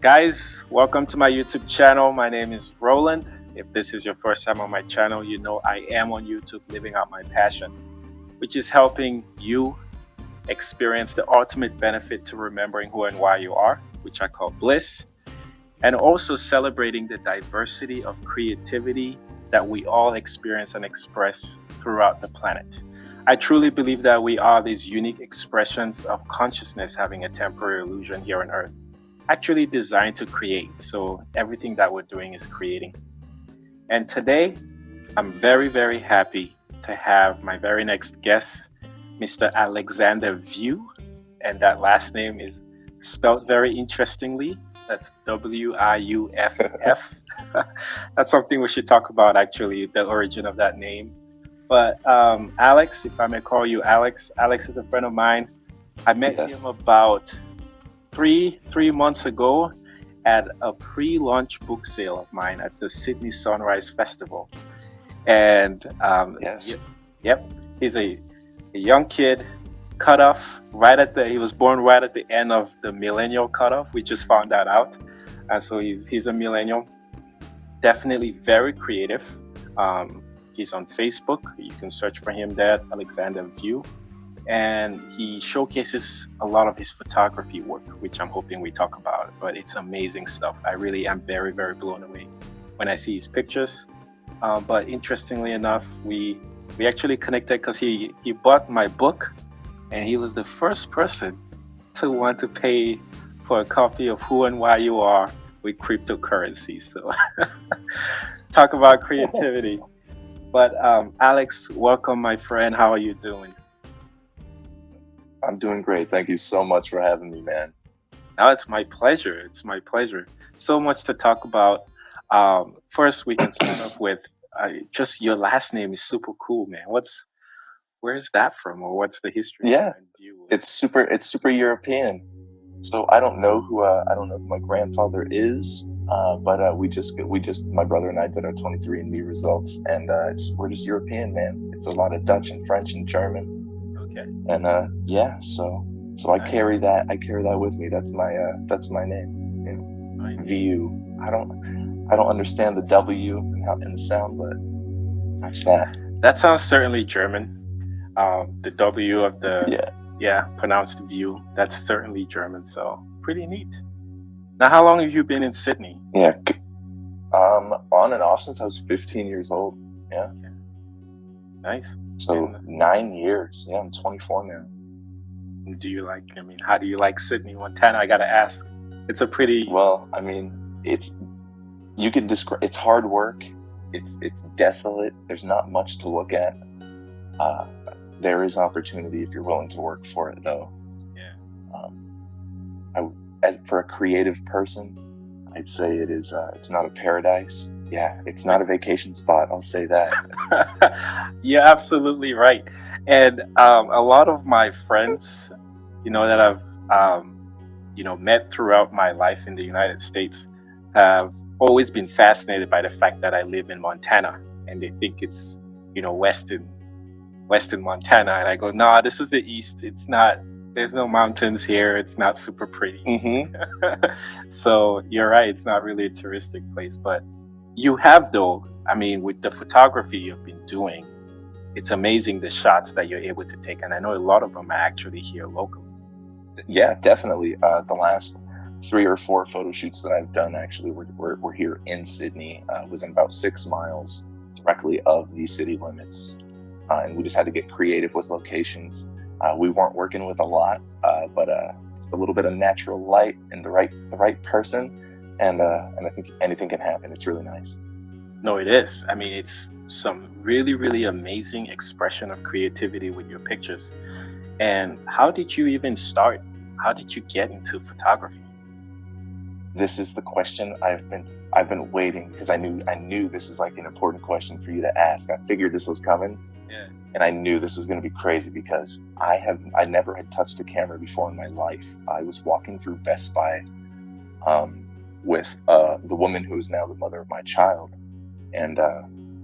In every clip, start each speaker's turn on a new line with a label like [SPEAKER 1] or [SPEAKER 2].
[SPEAKER 1] Guys, welcome to my YouTube channel. My name is Roland. If this is your first time on my channel, you know I am on YouTube living out my passion, which is helping you experience the ultimate benefit to remembering who and why you are, which I call BLISS, and also celebrating the diversity of creativity that we all experience and express throughout the planet. I truly believe that we are these unique expressions of consciousness having a temporary illusion here on Earth, actually designed to create. So everything that we're doing is creating. And today, I'm very, very happy to have my very next guest, Mr. Alexander Wiuff, and that last name is spelled very interestingly. That's Wiuff. That's something we should talk about, actually, the origin of that name. But Alex, if I may call you Alex, Alex is a friend of mine. I met him about three months ago at a pre-launch book sale of mine at the Sydney Sunrise Festival. And yep, he's a young kid, cut off he was born right at the end of the millennial cutoff. We just found that out. And so he's a millennial, definitely very creative. He's on Facebook. You can search for him there, Alexander Wiuff. And he showcases a lot of his photography work, which I'm hoping we talk about. But it's amazing stuff. I really am very, very blown away when I see his pictures. But interestingly enough, we actually connected because he bought my book, and he was the first person to want to pay for a copy of Who and Why You Are with cryptocurrency. So talk about creativity. But Alex, welcome, my friend. How are you doing?
[SPEAKER 2] I'm doing great. Thank you so much for having me, man.
[SPEAKER 1] No, it's my pleasure. It's my pleasure. So much to talk about. First, we can start off with just your last name is super cool, man. Where's that from, or what's the history?
[SPEAKER 2] Yeah, it's super European. So I don't know who my grandfather is, but we just my brother and I did our 23andMe results, and we're just European, man. It's a lot of Dutch and French and German.
[SPEAKER 1] Okay.
[SPEAKER 2] And so nice. I carry that with me. That's my name. You know,
[SPEAKER 1] nice.
[SPEAKER 2] Wiuff. I don't understand the W and the sound, but that's that.
[SPEAKER 1] That sounds certainly German. The W of the pronounced Wiuff. That's certainly German. So pretty neat. Now, how long have you been in Sydney?
[SPEAKER 2] Yeah, on and off since I was 15 years old. Yeah.
[SPEAKER 1] Okay. Nice.
[SPEAKER 2] So 9 years. Yeah, I'm 24 now.
[SPEAKER 1] How do you like Sydney, Montana? I gotta ask. It's a pretty...
[SPEAKER 2] Well, I mean, you could describe, it's hard work. It's desolate. There's not much to look at. There is opportunity if you're willing to work for it, though.
[SPEAKER 1] Yeah.
[SPEAKER 2] As for a creative person, I'd say it is. It's not a paradise. Yeah, it's not a vacation spot. I'll say that.
[SPEAKER 1] You're absolutely right. And a lot of my friends, that I've met throughout my life in the United States, have always been fascinated by the fact that I live in Montana, and they think it's Western Montana, and I go, nah, this is the East. It's not. There's no mountains here. It's not super pretty.
[SPEAKER 2] Mm-hmm.
[SPEAKER 1] So you're right. It's not really a touristic place, but you have, though. I mean, with the photography you've been doing, it's amazing the shots that you're able to take, and I know a lot of them are actually here locally.
[SPEAKER 2] Yeah, definitely. The last 3 or 4 photo shoots that I've done actually were here in Sydney, within about 6 miles directly of the city limits, and we just had to get creative with locations. We weren't working with a lot, but just a little bit of natural light and the right person, and I think anything can happen. It's really nice.
[SPEAKER 1] No, it is. I mean, it's some really, really amazing expression of creativity with your pictures. And how did you even start? How did you get into photography?
[SPEAKER 2] This is the question I've been waiting, because I knew this is like an important question for you to ask. I figured this was coming.
[SPEAKER 1] Yeah.
[SPEAKER 2] And I knew this was going to be crazy because I never had touched a camera before in my life. I was walking through Best Buy with the woman who is now the mother of my child, and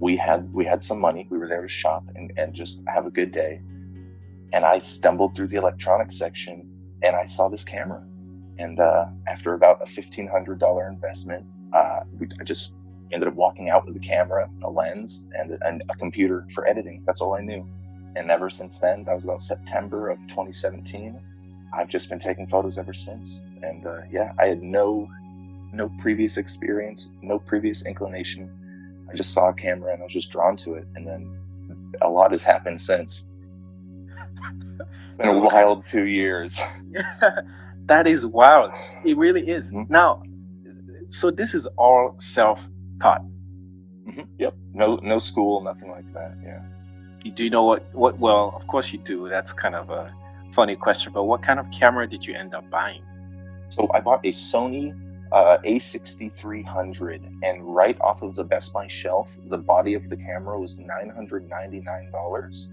[SPEAKER 2] we had some money. We were there to shop and just have a good day. And I stumbled through the electronics section, and I saw this camera, And after about a $1,500 investment, I just ended up walking out with a camera, a lens, and a computer for editing. That's all I knew. And ever since then, that was about September of 2017, I've just been taking photos ever since. And I had no previous experience, no previous inclination. I just saw a camera and I was just drawn to it. And then a lot has happened since. Been a wild 2 years.
[SPEAKER 1] That is wild. It really is.
[SPEAKER 2] Mm-hmm.
[SPEAKER 1] Now, so this is all self-taught.
[SPEAKER 2] Mm-hmm. Yep. No school, nothing like that. Yeah.
[SPEAKER 1] Do you know what? Well, of course you do. That's kind of a funny question. But what kind of camera did you end up buying?
[SPEAKER 2] So I bought a Sony A6300, and right off of the Best Buy shelf, the body of the camera was $999.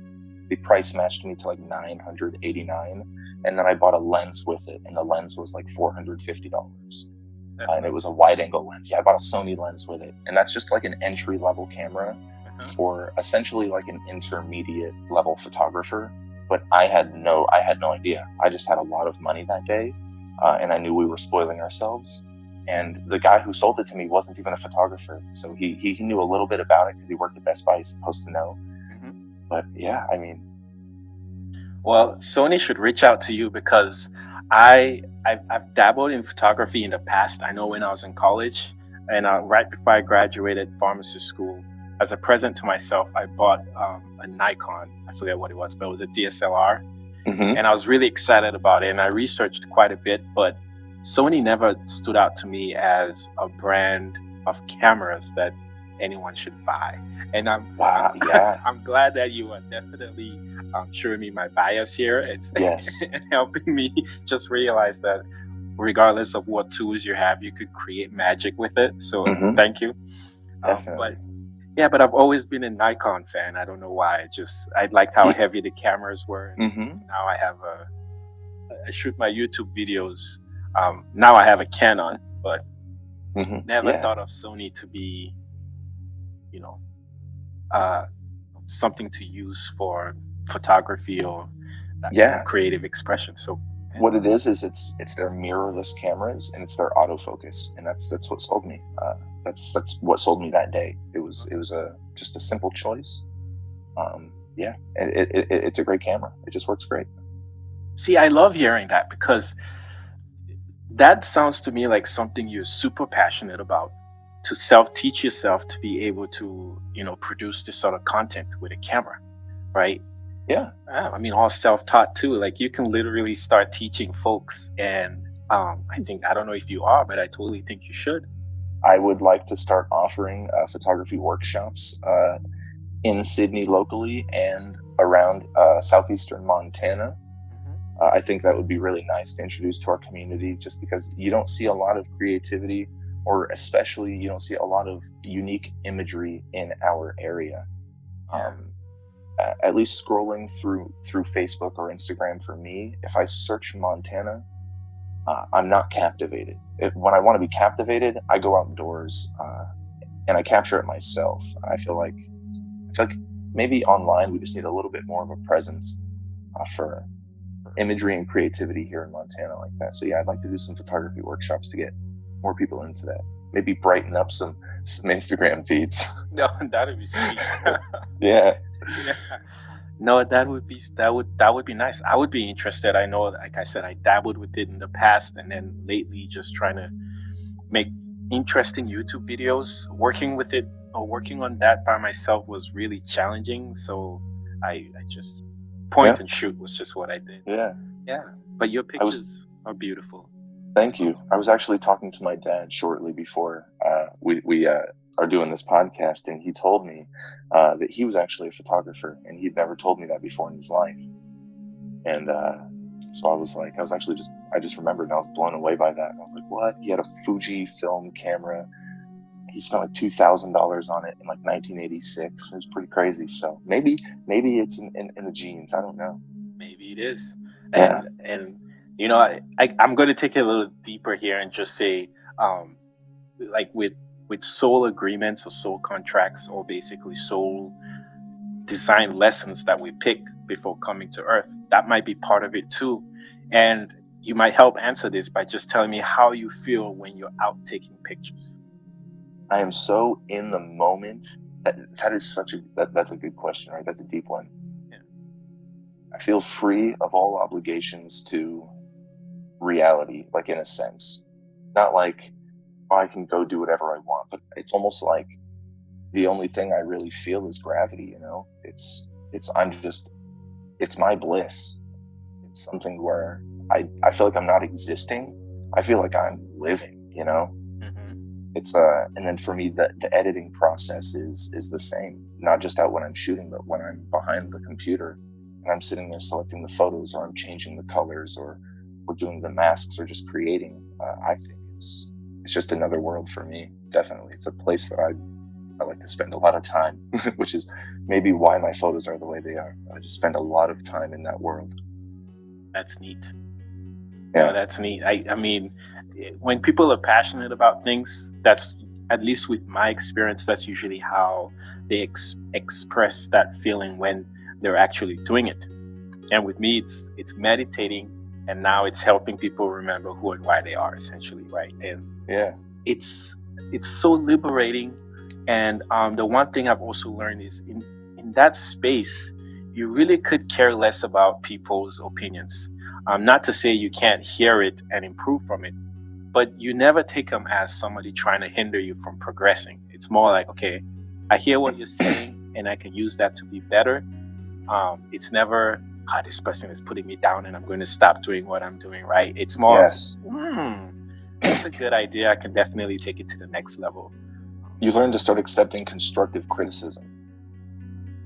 [SPEAKER 2] The price matched me to like $989, and then I bought a lens with it, and the lens was like $450. And it was a wide-angle lens. Yeah, I bought a Sony lens with it, and that's just like an entry-level camera for essentially like an intermediate-level photographer. But I had no idea. I just had a lot of money that day, and I knew we were spoiling ourselves. And the guy who sold it to me wasn't even a photographer, so he knew a little bit about it because he worked at Best Buy. He's supposed to know. But yeah, I mean,
[SPEAKER 1] well, Sony should reach out to you because I've dabbled in photography in the past. I know when I was in college, and right before I graduated pharmacy school, as a present to myself, I bought a Nikon. I forget what it was, but it was a DSLR, and I was really excited about it. And I researched quite a bit, but Sony never stood out to me as a brand of cameras that anyone should buy. And I'm glad that you are definitely showing me my bias here. It's helping me just realize that regardless of what tools you have, you could create magic with it. So thank you.
[SPEAKER 2] Definitely.
[SPEAKER 1] But I've always been a Nikon fan. I don't know why. I liked how heavy the cameras were. Now I shoot my YouTube videos. Now I have a Canon, but never thought of Sony to be, something to use for photography or that kind of creative expression. So
[SPEAKER 2] what it is it's their mirrorless cameras, and it's their autofocus, and that's what sold me. That's what sold me that day. It was just a simple choice. It's a great camera. It just works great.
[SPEAKER 1] See, I love hearing that because that sounds to me like something you're super passionate about, to self-teach yourself to be able to, produce this sort of content with a camera, right?
[SPEAKER 2] Yeah.
[SPEAKER 1] I mean, all self-taught too. Like you can literally start teaching folks, and I don't know if you are, but I totally think you should.
[SPEAKER 2] I would like to start offering photography workshops in Sydney locally and around southeastern Montana. I think that would be really nice to introduce to our community, just because you don't see a lot of creativity, or especially you don't see a lot of unique imagery in our area. At least scrolling through Facebook or Instagram for me, if I search Montana, I'm not captivated. When I want to be captivated, I go outdoors and I capture it myself. I feel like maybe online we just need a little bit more of a presence for imagery and creativity here in Montana like that. So yeah, I'd like to do some photography workshops to get more people into that. Maybe brighten up some Instagram feeds.
[SPEAKER 1] No, that would be sweet.
[SPEAKER 2] Yeah.
[SPEAKER 1] No, that would be nice. I would be interested. I know, like I said, I dabbled with it in the past, and then lately just trying to make interesting YouTube videos. Working on that by myself was really challenging. So I just point and shoot was just what I did.
[SPEAKER 2] Yeah.
[SPEAKER 1] But your pictures are beautiful.
[SPEAKER 2] Thank you. I was actually talking to my dad shortly before we are doing this podcast, and he told me that he was actually a photographer, and he'd never told me that before in his life. And so I just remembered, and I was blown away by that. And I was like, what? He had a Fuji film camera. He spent like $2,000 on it in like 1986. It was pretty crazy. So maybe it's in the genes. I don't know.
[SPEAKER 1] Maybe it is.
[SPEAKER 2] Yeah.
[SPEAKER 1] And I'm going to take it a little deeper here and just say, like with soul agreements or soul contracts, or basically soul design lessons that we pick before coming to Earth, that might be part of it too. And you might help answer this by just telling me how you feel when you're out taking pictures.
[SPEAKER 2] I am so in the moment. That is that's a good question, right? That's a deep one.
[SPEAKER 1] Yeah.
[SPEAKER 2] I feel free of all obligations to reality, like in a sense. Not like, oh, I can go do whatever I want, but it's almost like the only thing I really feel is gravity, you know? It's my bliss. It's something where I feel like I'm not existing. I feel like I'm living, you know? It's and then for me the editing process is the same, not just out when I'm shooting, but when I'm behind the computer and I'm sitting there selecting the photos, or I'm changing the colors, or we're doing the masks, or just creating. I think it's just another world for me. Definitely, it's a place that I like to spend a lot of time, which is maybe why my photos are the way they are. I just spend a lot of time in that world.
[SPEAKER 1] That's neat.
[SPEAKER 2] Yeah,
[SPEAKER 1] no, that's neat. I mean, when people are passionate about things, that's, at least with my experience, that's usually how they express that feeling when they're actually doing it. And with me, it's meditating, and now it's helping people remember who and why they are, essentially, right? And
[SPEAKER 2] yeah,
[SPEAKER 1] it's so liberating. And the one thing I've also learned is in that space, you really could care less about people's opinions. Not to say you can't hear it and improve from it, but you never take them as somebody trying to hinder you from progressing. It's more like, okay, I hear what you're saying and I can use that to be better. It's never, this person is putting me down and I'm going to stop doing what I'm doing, right? It's more
[SPEAKER 2] yes.
[SPEAKER 1] That's a good idea. I can definitely take it to the next level.
[SPEAKER 2] You learn to start accepting constructive criticism.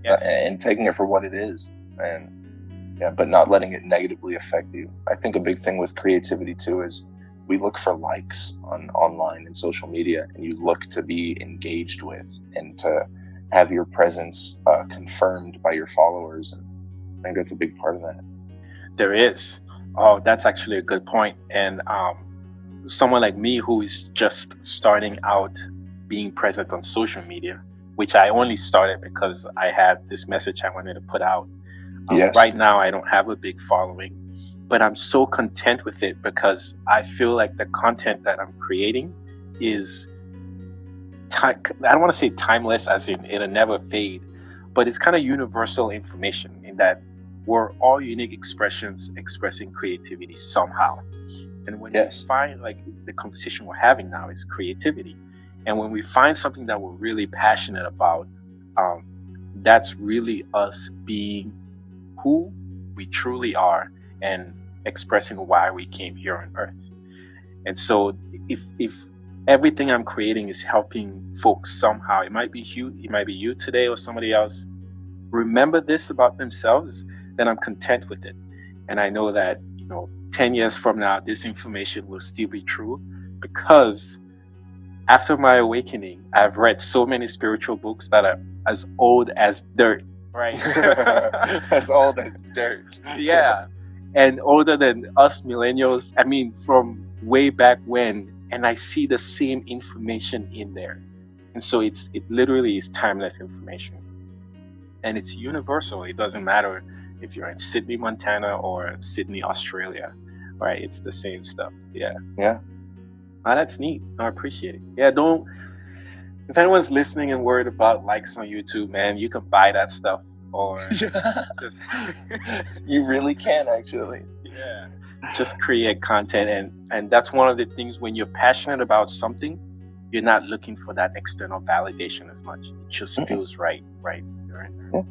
[SPEAKER 1] Yes.
[SPEAKER 2] And taking it for what it is, and yeah, but not letting it negatively affect you. I think a big thing with creativity too is we look for likes online and social media, and you look to be engaged with and to have your presence confirmed by your followers. And I think that's a big part of that.
[SPEAKER 1] There is. Oh, that's actually a good point. And someone like me who is just starting out being present on social media, which I only started because I had this message I wanted to put out.
[SPEAKER 2] Yes.
[SPEAKER 1] Right now, I don't have a big following, but I'm so content with it because I feel like the content that I'm creating is, I don't want to say timeless as in it'll never fade, but it's kind of universal information in that we're all unique expressions expressing creativity somehow. And when
[SPEAKER 2] Yes.
[SPEAKER 1] we find, like, the conversation we're having now is creativity, and when we find something that we're really passionate about, that's really us being who we truly are and expressing why we came here on earth. And so if everything I'm creating is helping folks somehow, it might be you today or somebody else, remember this about themselves, then I'm content with it. And I know that, 10 years from now, this information will still be true, because after my awakening, I've read so many spiritual books that are as old as dirt, right?
[SPEAKER 2] As old as dirt.
[SPEAKER 1] Yeah. And older than us millennials. I mean, from way back when. And I see the same information in there. And so it literally is timeless information. And it's universal. It doesn't matter if you're in Sydney, Montana or Sydney, Australia, right? It's the same stuff. Yeah.
[SPEAKER 2] Yeah.
[SPEAKER 1] Oh, that's neat. I appreciate it. Yeah, if anyone's listening and worried about likes on YouTube, man, you can buy that stuff, or just
[SPEAKER 2] you really can, actually.
[SPEAKER 1] Yeah. Just create content, and that's one of the things when you're passionate about something, you're not looking for that external validation as much. It just feels right.
[SPEAKER 2] Yeah.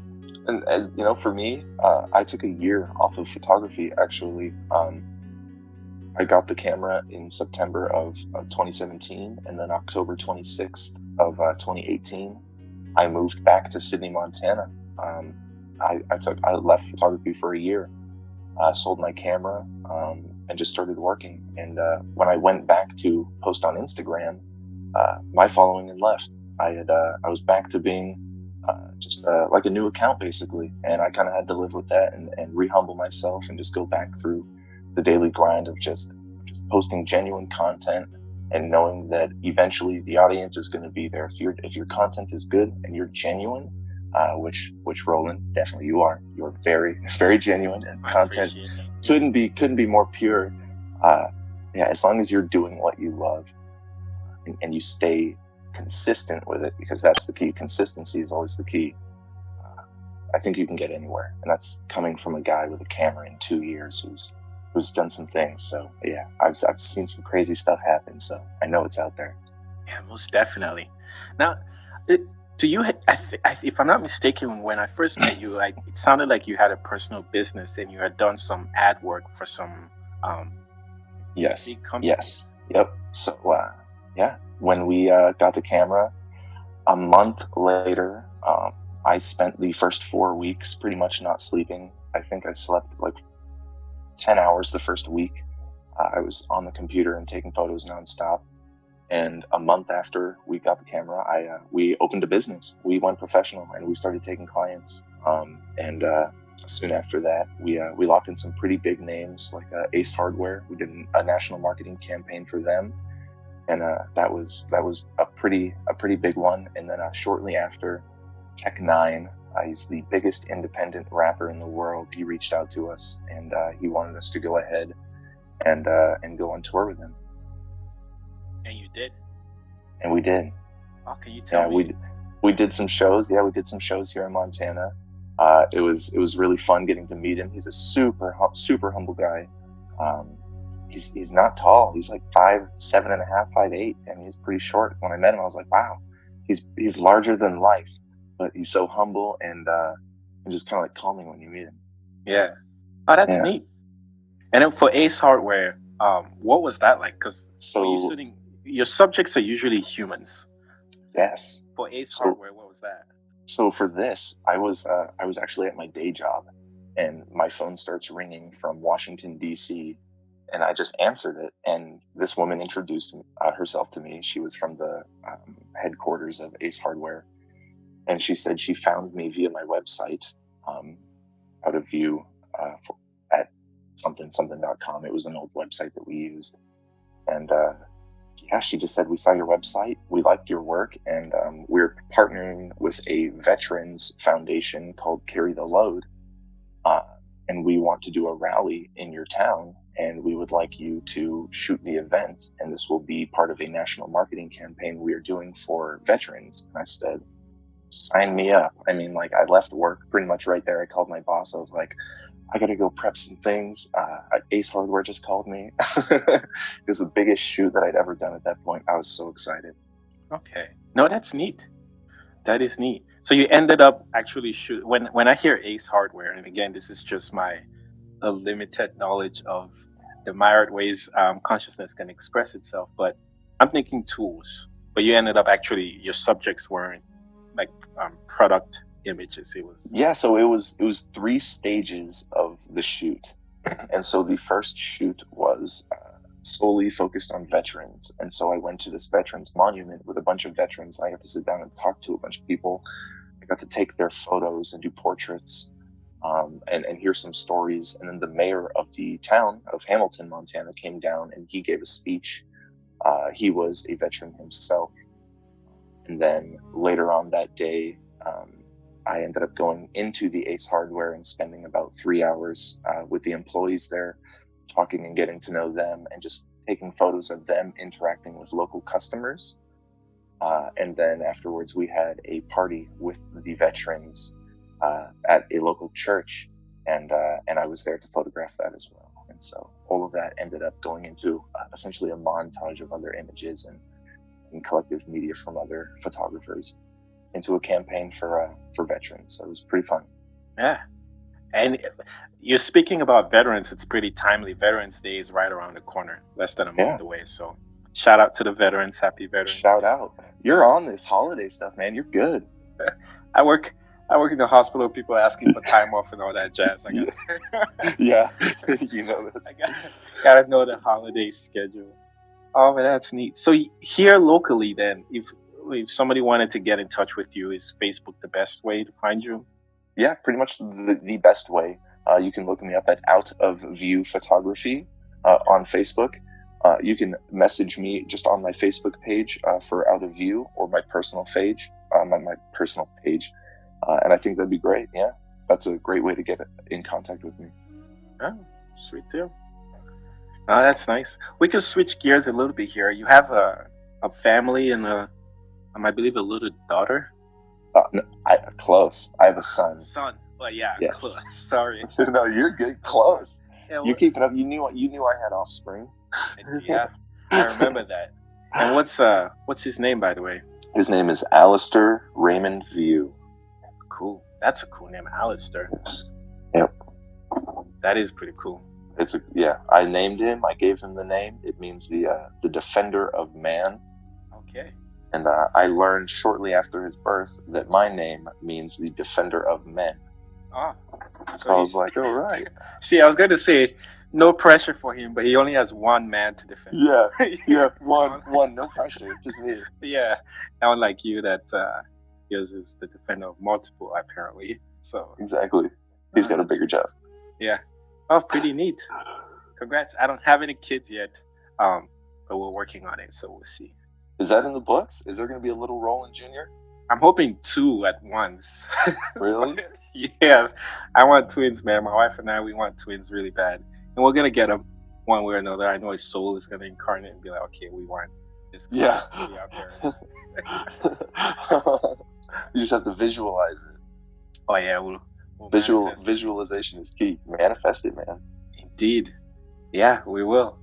[SPEAKER 2] And for me, I took a year off of photography, actually. I got the camera in September of 2017, and then October 26th of 2018, I moved back to Sydney, Montana. I left photography for a year, sold my camera, and just started working. And when I went back to post on Instagram, my following had left. I was back to being just like a new account, basically, and I kind of had to live with that and re-humble myself and just go back through the daily grind of just posting genuine content and knowing that eventually the audience is going to be there. If your content is good and you're genuine, which Roland, definitely you are. You're very, very genuine, and content couldn't be more pure. Yeah, as long as you're doing what you love and you stay consistent with it, because that's the key. Consistency is always the key. I think you can get anywhere, and that's coming from a guy with a camera in 2 years who's done some things. So yeah, I've seen some crazy stuff happen, so I know it's out there.
[SPEAKER 1] Yeah, most definitely. Now, do you? If I'm not mistaken, when I first met you, like it sounded like you had a personal business and you had done some ad work for some
[SPEAKER 2] Yes.
[SPEAKER 1] big companies.
[SPEAKER 2] Yes. Yep. So yeah, when we got the camera, a month later, I spent the first 4 weeks pretty much not sleeping. I think I slept like 10 hours the first week. I was on the computer and taking photos nonstop. And a month after we got the camera, we opened a business. We went professional and we started taking clients. And soon after that, we locked in some pretty big names like Ace Hardware. We did a national marketing campaign for them, and that was a pretty big one. And then shortly after, Tech9, he's the biggest independent rapper in the world. He reached out to us and he wanted us to go ahead and go on tour with him.
[SPEAKER 1] And you did?
[SPEAKER 2] And we did.
[SPEAKER 1] Oh, can you tell me?
[SPEAKER 2] We did some shows. Yeah, we did some shows here in Montana. It was really fun getting to meet him. He's a super humble guy. He's not tall. He's like 5'7.5", 5'8", and he's pretty short. When I met him, I was like, wow, he's larger than life, but he's so humble and just kind of like calming when you meet him.
[SPEAKER 1] Yeah. Oh, that's neat. And then for Ace Hardware, what was that like? Because your subjects are usually humans.
[SPEAKER 2] Yes.
[SPEAKER 1] For Ace Hardware, what was that?
[SPEAKER 2] So for this, I was actually at my day job, and my phone starts ringing from Washington, D.C., and I just answered it. And this woman introduced herself to me. She was from the headquarters of Ace Hardware, and she said she found me via my website, out of view at something.com. It was an old website that we used, and yeah, she just said, we saw your website, we liked your work, and we're partnering with a veterans foundation called Carry the Load, and we want to do a rally in your town, and we would like you to shoot the event, and this will be part of a national marketing campaign we are doing for veterans. And I said, sign me up. I mean, like, I left work pretty much right there. I called my boss. I was like, I gotta go prep some things. Ace Hardware just called me. It was the biggest shoot that I'd ever done at that point. I was so excited.
[SPEAKER 1] Okay. No, that's neat. That is neat. So you ended up actually when I hear Ace Hardware, and again, this is just my limited knowledge of the myriad ways consciousness can express itself, but I'm thinking tools. But you ended up actually, your subjects weren't like product images.
[SPEAKER 2] So it was 3 stages of the shoot. And so the first shoot was solely focused on veterans, and so I went to this veterans monument with a bunch of veterans. I got to sit down and talk to a bunch of people. I got to take their photos and do portraits, and hear some stories. And then the mayor of the town of Hamilton, Montana, came down and he gave a speech. He was a veteran himself. And then later on that day, I ended up going into the Ace Hardware and spending about 3 hours with the employees there, talking and getting to know them, and just taking photos of them interacting with local customers. And then afterwards, we had a party with the veterans at a local church, and I was there to photograph that as well. And so all of that ended up going into essentially a montage of other images and collective media from other photographers into a campaign for veterans. So it was pretty fun.
[SPEAKER 1] Yeah. And you're speaking about veterans. It's pretty timely. Veterans Day is right around the corner, less than a month away. So shout out to the veterans. Happy Veterans
[SPEAKER 2] Shout out. You're on this holiday stuff, man. You're good.
[SPEAKER 1] I work in the hospital. People asking for time off and all that jazz.
[SPEAKER 2] Yeah. You know this.
[SPEAKER 1] I gotta know the holiday schedule. Oh, man, that's neat. So here locally, then, if somebody wanted to get in touch with you, is Facebook the best way to find you?
[SPEAKER 2] Yeah, pretty much the best way. You can look me up at Out of View Photography on Facebook. You can message me just on my Facebook page for Out of View, or my personal page, my personal page, and I think that'd be great. Yeah, that's a great way to get in contact with me.
[SPEAKER 1] Oh, sweet deal. Oh, that's nice. We could switch gears a little bit here. You have a family and I believe a little daughter.
[SPEAKER 2] No, close. I have a son.
[SPEAKER 1] Son. Well, yeah,
[SPEAKER 2] Yes.
[SPEAKER 1] close. Sorry.
[SPEAKER 2] No, you're good. Close.
[SPEAKER 1] Yeah,
[SPEAKER 2] You keep it up. You knew I had offspring.
[SPEAKER 1] yeah, I remember that. And what's his name, by the way?
[SPEAKER 2] His name is Alistair Raymond Wiuff.
[SPEAKER 1] Cool. That's a cool name, Alistair.
[SPEAKER 2] Yes. Yep.
[SPEAKER 1] That is pretty cool.
[SPEAKER 2] I named him. I gave him the name. It means the defender of man.
[SPEAKER 1] Okay.
[SPEAKER 2] And I learned shortly after his birth that my name means the defender of men.
[SPEAKER 1] Ah.
[SPEAKER 2] So I was like, all right.
[SPEAKER 1] See, I was going to say no pressure for him, but he only has one man to defend.
[SPEAKER 2] Yeah, one, no pressure, just me.
[SPEAKER 1] Yeah, unlike you, that yours is the defender of multiple, apparently. So
[SPEAKER 2] exactly, he's got a bigger job.
[SPEAKER 1] Yeah. Oh, pretty neat. Congrats. I don't have any kids yet, but we're working on it, so we'll see.
[SPEAKER 2] Is that in the books? Is there going to be a little Roland Jr.?
[SPEAKER 1] I'm hoping 2 at once.
[SPEAKER 2] Really?
[SPEAKER 1] Yes. I want twins, man. My wife and I, we want twins really bad. And we're going to get them one way or another. I know his soul is going to incarnate and be like, okay, we want this guy to be our parents.
[SPEAKER 2] You just have to visualize it.
[SPEAKER 1] Oh, yeah. We'll
[SPEAKER 2] visualization is key. Manifest it, man.
[SPEAKER 1] Indeed. Yeah, we will.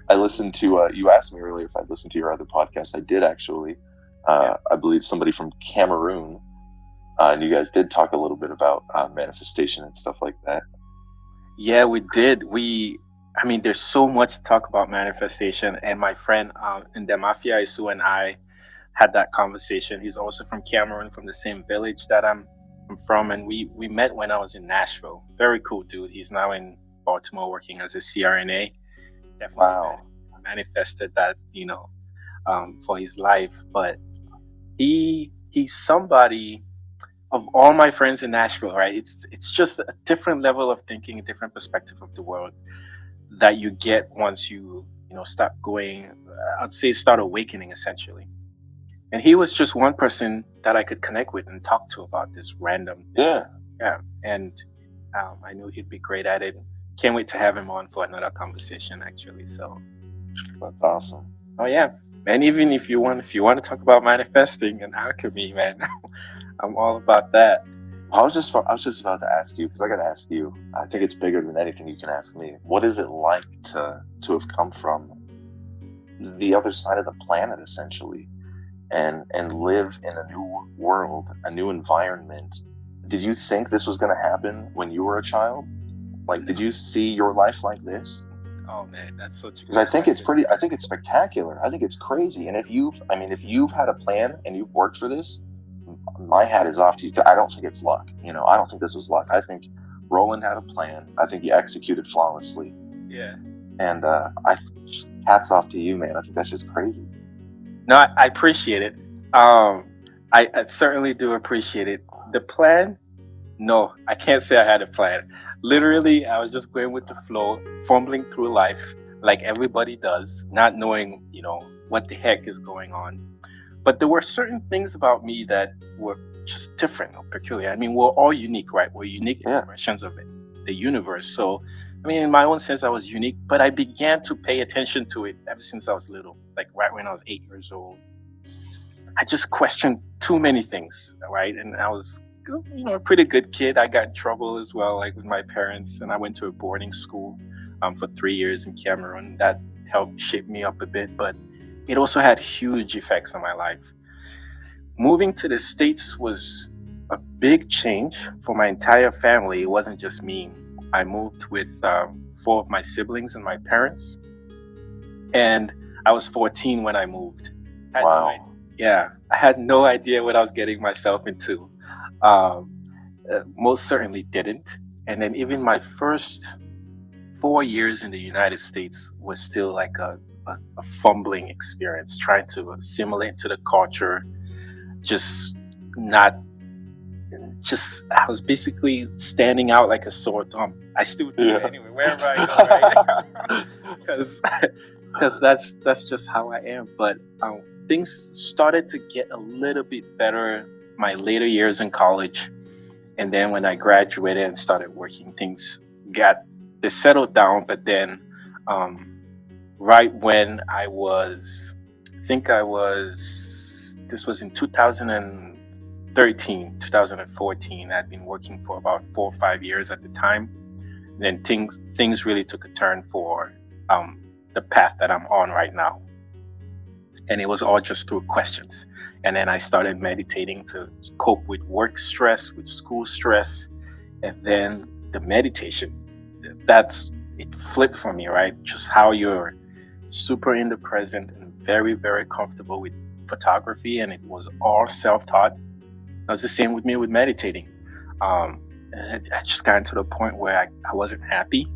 [SPEAKER 2] I listened to, you asked me earlier if I'd listened to your other podcast. I did, actually. I believe somebody from Cameroon, and you guys did talk a little bit about manifestation and stuff like that.
[SPEAKER 1] Yeah, we did. There's so much to talk about manifestation, and my friend Ndemafia Isu and I had that conversation. He's also from Cameroon, from the same village that I'm from, and we met when I was in Nashville. Very cool dude. He's now in Baltimore working as a CRNA. Definitely
[SPEAKER 2] wow.
[SPEAKER 1] Manifested that, for his life. But he's somebody, of all my friends in Nashville, right? It's just a different level of thinking, a different perspective of the world that you get once you start going. I'd say start awakening, essentially. And he was just one person that I could connect with and talk to about this random.
[SPEAKER 2] Yeah.
[SPEAKER 1] And I knew he'd be great at it. Can't wait to have him on for another conversation, actually. So
[SPEAKER 2] that's awesome.
[SPEAKER 1] Oh yeah. And even if you want to talk about manifesting and alchemy, man, I'm all about that.
[SPEAKER 2] I was just about to ask you, because I got to ask you. I think it's bigger than anything you can ask me. What is it like to have come from the other side of the planet, essentially, and live in a new world, a new environment? Did you think this was going to happen when you were a child? Like, did you see your life like this?
[SPEAKER 1] Oh man, that's such a.
[SPEAKER 2] Because I think it's spectacular. I think it's crazy. And if you've had a plan and you've worked for this, my hat is off to you. I don't think it's luck. I don't think this was luck. I think Roland had a plan. I think you executed flawlessly.
[SPEAKER 1] Yeah.
[SPEAKER 2] And hats off to you, man. I think that's just crazy.
[SPEAKER 1] No, I appreciate it. I certainly do appreciate it. The plan? No, I can't say I had a plan. Literally, I was just going with the flow, fumbling through life like everybody does, not knowing, what the heck is going on. But there were certain things about me that were just different or peculiar. We're all unique, right? We're unique expressions of the universe. So, in my own sense, I was unique, but I began to pay attention to it ever since I was little, like right when I was 8 years old. I just questioned too many things, right? And I was a pretty good kid. I got in trouble as well, like with my parents, and I went to a boarding school for 3 years in Cameroon. That helped shape me up a bit, but it also had huge effects on my life. Moving to the States was a big change for my entire family. It wasn't just me. I moved with 4 of my siblings and my parents, and I was 14 when I moved.
[SPEAKER 2] Wow.
[SPEAKER 1] I had no idea what I was getting myself into. Most certainly didn't. And then even my first 4 years in the United States was still like a fumbling experience, trying to assimilate to the culture. I was basically standing out like a sore thumb. I still do it anyway, wherever I go, right? Because that's just how I am. But things started to get a little bit better my later years in college, and then when I graduated and started working, things they settled down. But then right when I think this was in 2013, 2014. I'd been working for about 4 or 5 years at the time. Then things really took a turn for the path that I'm on right now. And it was all just through questions. And then I started meditating to cope with work stress, with school stress. And then the meditation, it flipped for me, right? Just how you're super in the present and very, very comfortable with photography. And it was all self-taught. That was the same with me with meditating. I just got into the point where I wasn't happy.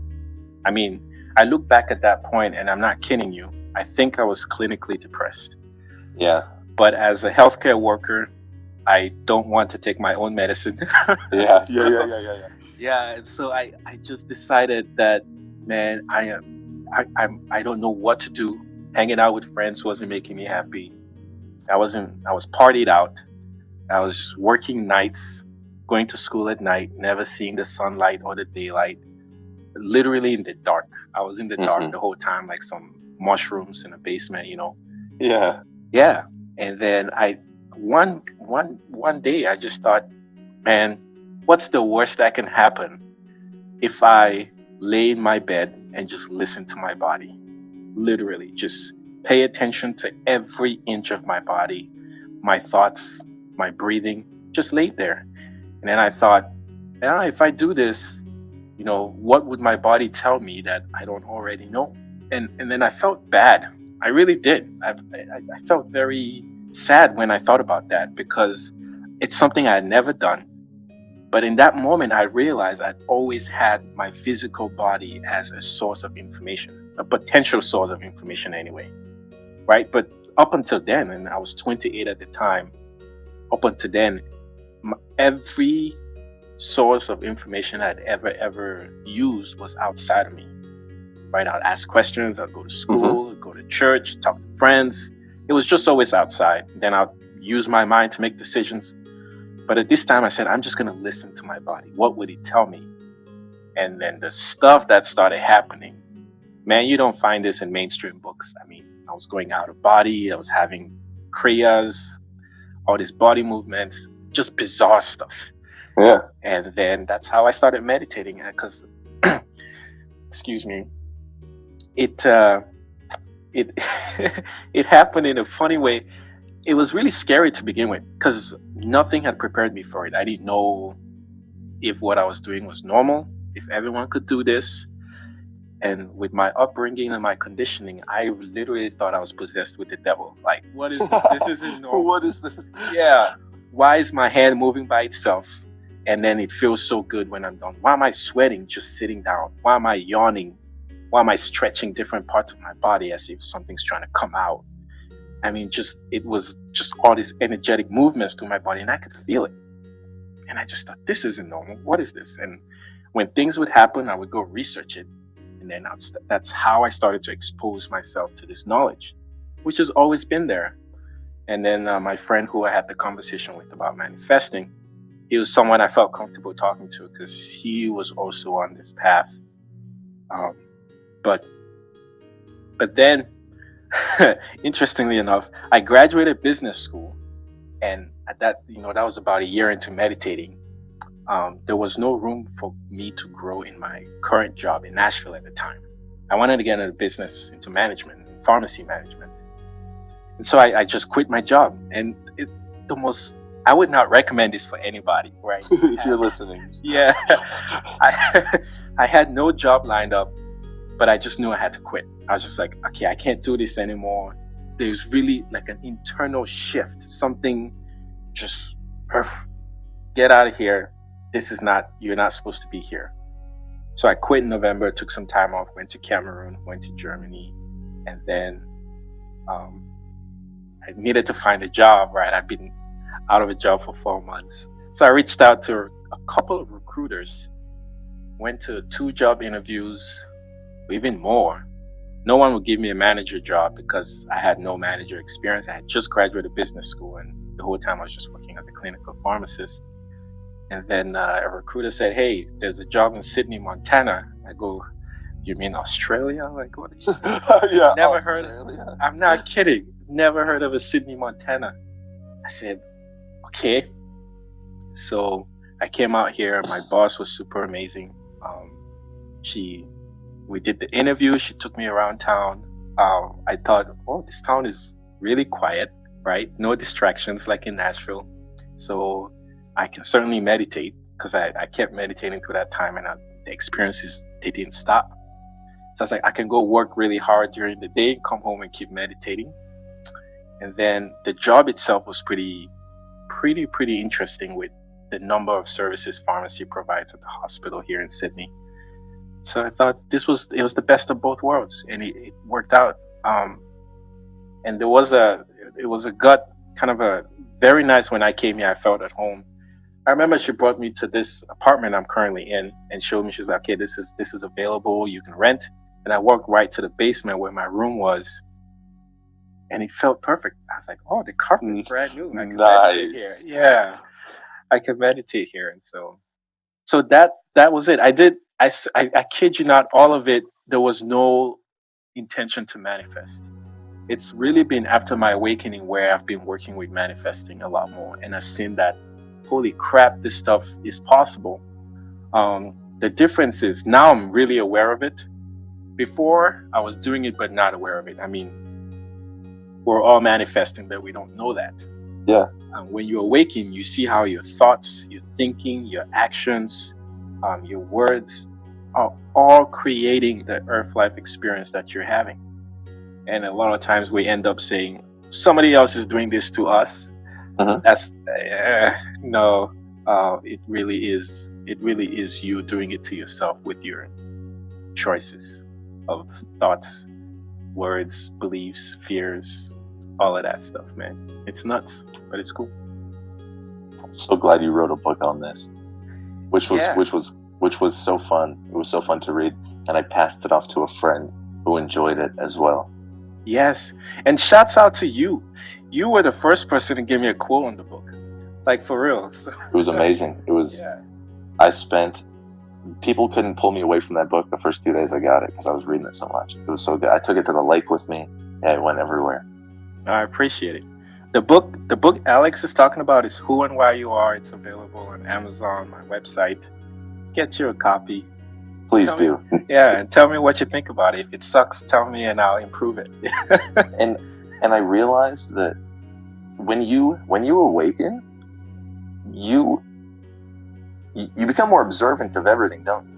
[SPEAKER 1] I mean, I look back at that point and I'm not kidding you. I think I was clinically depressed.
[SPEAKER 2] Yeah.
[SPEAKER 1] But as a healthcare worker, I don't want to take my own medicine.
[SPEAKER 2] Yeah.
[SPEAKER 1] Yeah. And so I just decided that, man, I don't know what to do. Hanging out with friends wasn't making me happy. I was partied out. I was just working nights, going to school at night, never seeing the sunlight or the daylight, literally in the dark. I was in the dark the whole time, like some mushrooms in a basement,
[SPEAKER 2] Yeah.
[SPEAKER 1] Yeah. And then one day I just thought, man, what's the worst that can happen if I lay in my bed and just listen to my body? Literally, just pay attention to every inch of my body, my thoughts, my breathing, just lay there. And then I thought, if I do this, what would my body tell me that I don't already know? And then I felt bad. I really did. I felt very sad when I thought about that, because it's something I had never done. But in that moment, I realized I'd always had my physical body as a source of information, a potential source of information anyway, right? But up until then, and I was 28 at the time, up until then, every source of information I'd ever used was outside of me, right? I'd ask questions, I'd go to school, I'd go to church, talk to friends. It was just always outside. Then I'd use my mind to make decisions. But at this time I said, I'm just going to listen to my body. What would it tell me? And then the stuff that started happening, man, you don't find this in mainstream books. I mean, I was going out of body, I was having kriyas, all these body movements, just bizarre stuff.
[SPEAKER 2] Yeah.
[SPEAKER 1] And then that's how I started meditating, because excuse me, it it happened in a funny way. It was really scary to begin with, because nothing had prepared me for it. I didn't know if what I was doing was normal, if everyone could do this. And with my upbringing and my conditioning, I literally thought I was possessed with the devil. Like, what is this? This isn't normal.
[SPEAKER 2] What is this?
[SPEAKER 1] Yeah. Why is my hand moving by itself? And then it feels so good when I'm done. Why am I sweating just sitting down? Why am I yawning? Why am I stretching different parts of my body as if something's trying to come out? I mean, it was just all these energetic movements through my body, and I could feel it. And I just thought, this isn't normal. What is this? And when things would happen, I would go research it. And then that's how I started to expose myself to this knowledge, which has always been there. And then my friend who I had the conversation with about manifesting, he was someone I felt comfortable talking to, because he was also on this path. But then, interestingly enough, I graduated business school, and at that, that was about a year into meditating. There was no room for me to grow in my current job in Nashville at the time. I wanted to get into business, into management, pharmacy management. And so I just quit my job. And I would not recommend this for anybody, right?
[SPEAKER 2] If you're listening.
[SPEAKER 1] Yeah. I had no job lined up, but I just knew I had to quit. I was just like, okay, I can't do this anymore. There's really like an internal shift, something just, get out of here. You're not supposed to be here. So I quit in November, took some time off, went to Cameroon, went to Germany, and then I needed to find a job, right? I've been out of a job for 4 months. So I reached out to a couple of recruiters, went to 2 job interviews, even more. No one would give me a manager job because I had no manager experience. I had just graduated business school, and the whole time I was just working as a clinical pharmacist. And then a recruiter said, hey, there's a job in Sydney, Montana. I go, you mean Australia? Like, what?
[SPEAKER 2] Yeah,
[SPEAKER 1] Never heard.
[SPEAKER 2] Australia.
[SPEAKER 1] I'm not kidding. Never heard of a Sydney, Montana. I said, okay. So I came out here. My boss was super amazing. We did the interview. She took me around town. I thought, oh, this town is really quiet, right? No distractions like in Nashville. So I can certainly meditate, because I kept meditating through that time, and the experiences, they didn't stop. So I was like, I can go work really hard during the day, come home and keep meditating. And then the job itself was pretty interesting, with the number of services pharmacy provides at the hospital here in Sydney. So I thought it was the best of both worlds, and it worked out. And it was a gut kind of a very nice. When I came here, I felt at home. I remember she brought me to this apartment I'm currently in and showed me. She was like, okay, this is available. You can rent. And I walked right to the basement where my room was, and it felt perfect. I was like, oh, the carpet's brand new. I can meditate here. Yeah, I can meditate here. And so that was it. I kid you not, all of it, there was no intention to manifest. It's really been after my awakening where I've been working with manifesting a lot more, and I've seen that, holy crap, this stuff is possible. The difference is now I'm really aware of it. Before, I was doing it but not aware of it. I mean, we're all manifesting, but we don't know that.
[SPEAKER 2] Yeah.
[SPEAKER 1] When you awaken, you see how your thoughts, your thinking, your actions, your words are all creating the earth life experience that you're having. And a lot of times we end up saying somebody else is doing this to us. That's no. It really is you doing it to yourself with your choices of thoughts, words, beliefs, fears, all of that stuff, man. It's nuts, but it's cool.
[SPEAKER 2] I'm so glad you wrote a book on this, which was so fun. It was so fun to read, and I passed it off to a friend who enjoyed it as well.
[SPEAKER 1] Yes, and shouts out to you. You were the first person to give me a quote on the book, like for real. So.
[SPEAKER 2] It was amazing. It was. Yeah. People couldn't pull me away from that book the first 2 days I got it, because I was reading it so much. It was so good. I took it to the lake with me. Yeah, it went everywhere.
[SPEAKER 1] I appreciate it. The book Alex is talking about is Who and Why You Are. It's available on Amazon, my website. Get you a copy.
[SPEAKER 2] Please do.
[SPEAKER 1] And tell me what you think about it. If it sucks, tell me and I'll improve it.
[SPEAKER 2] and I realized that when you awaken, you become more observant of everything, don't you?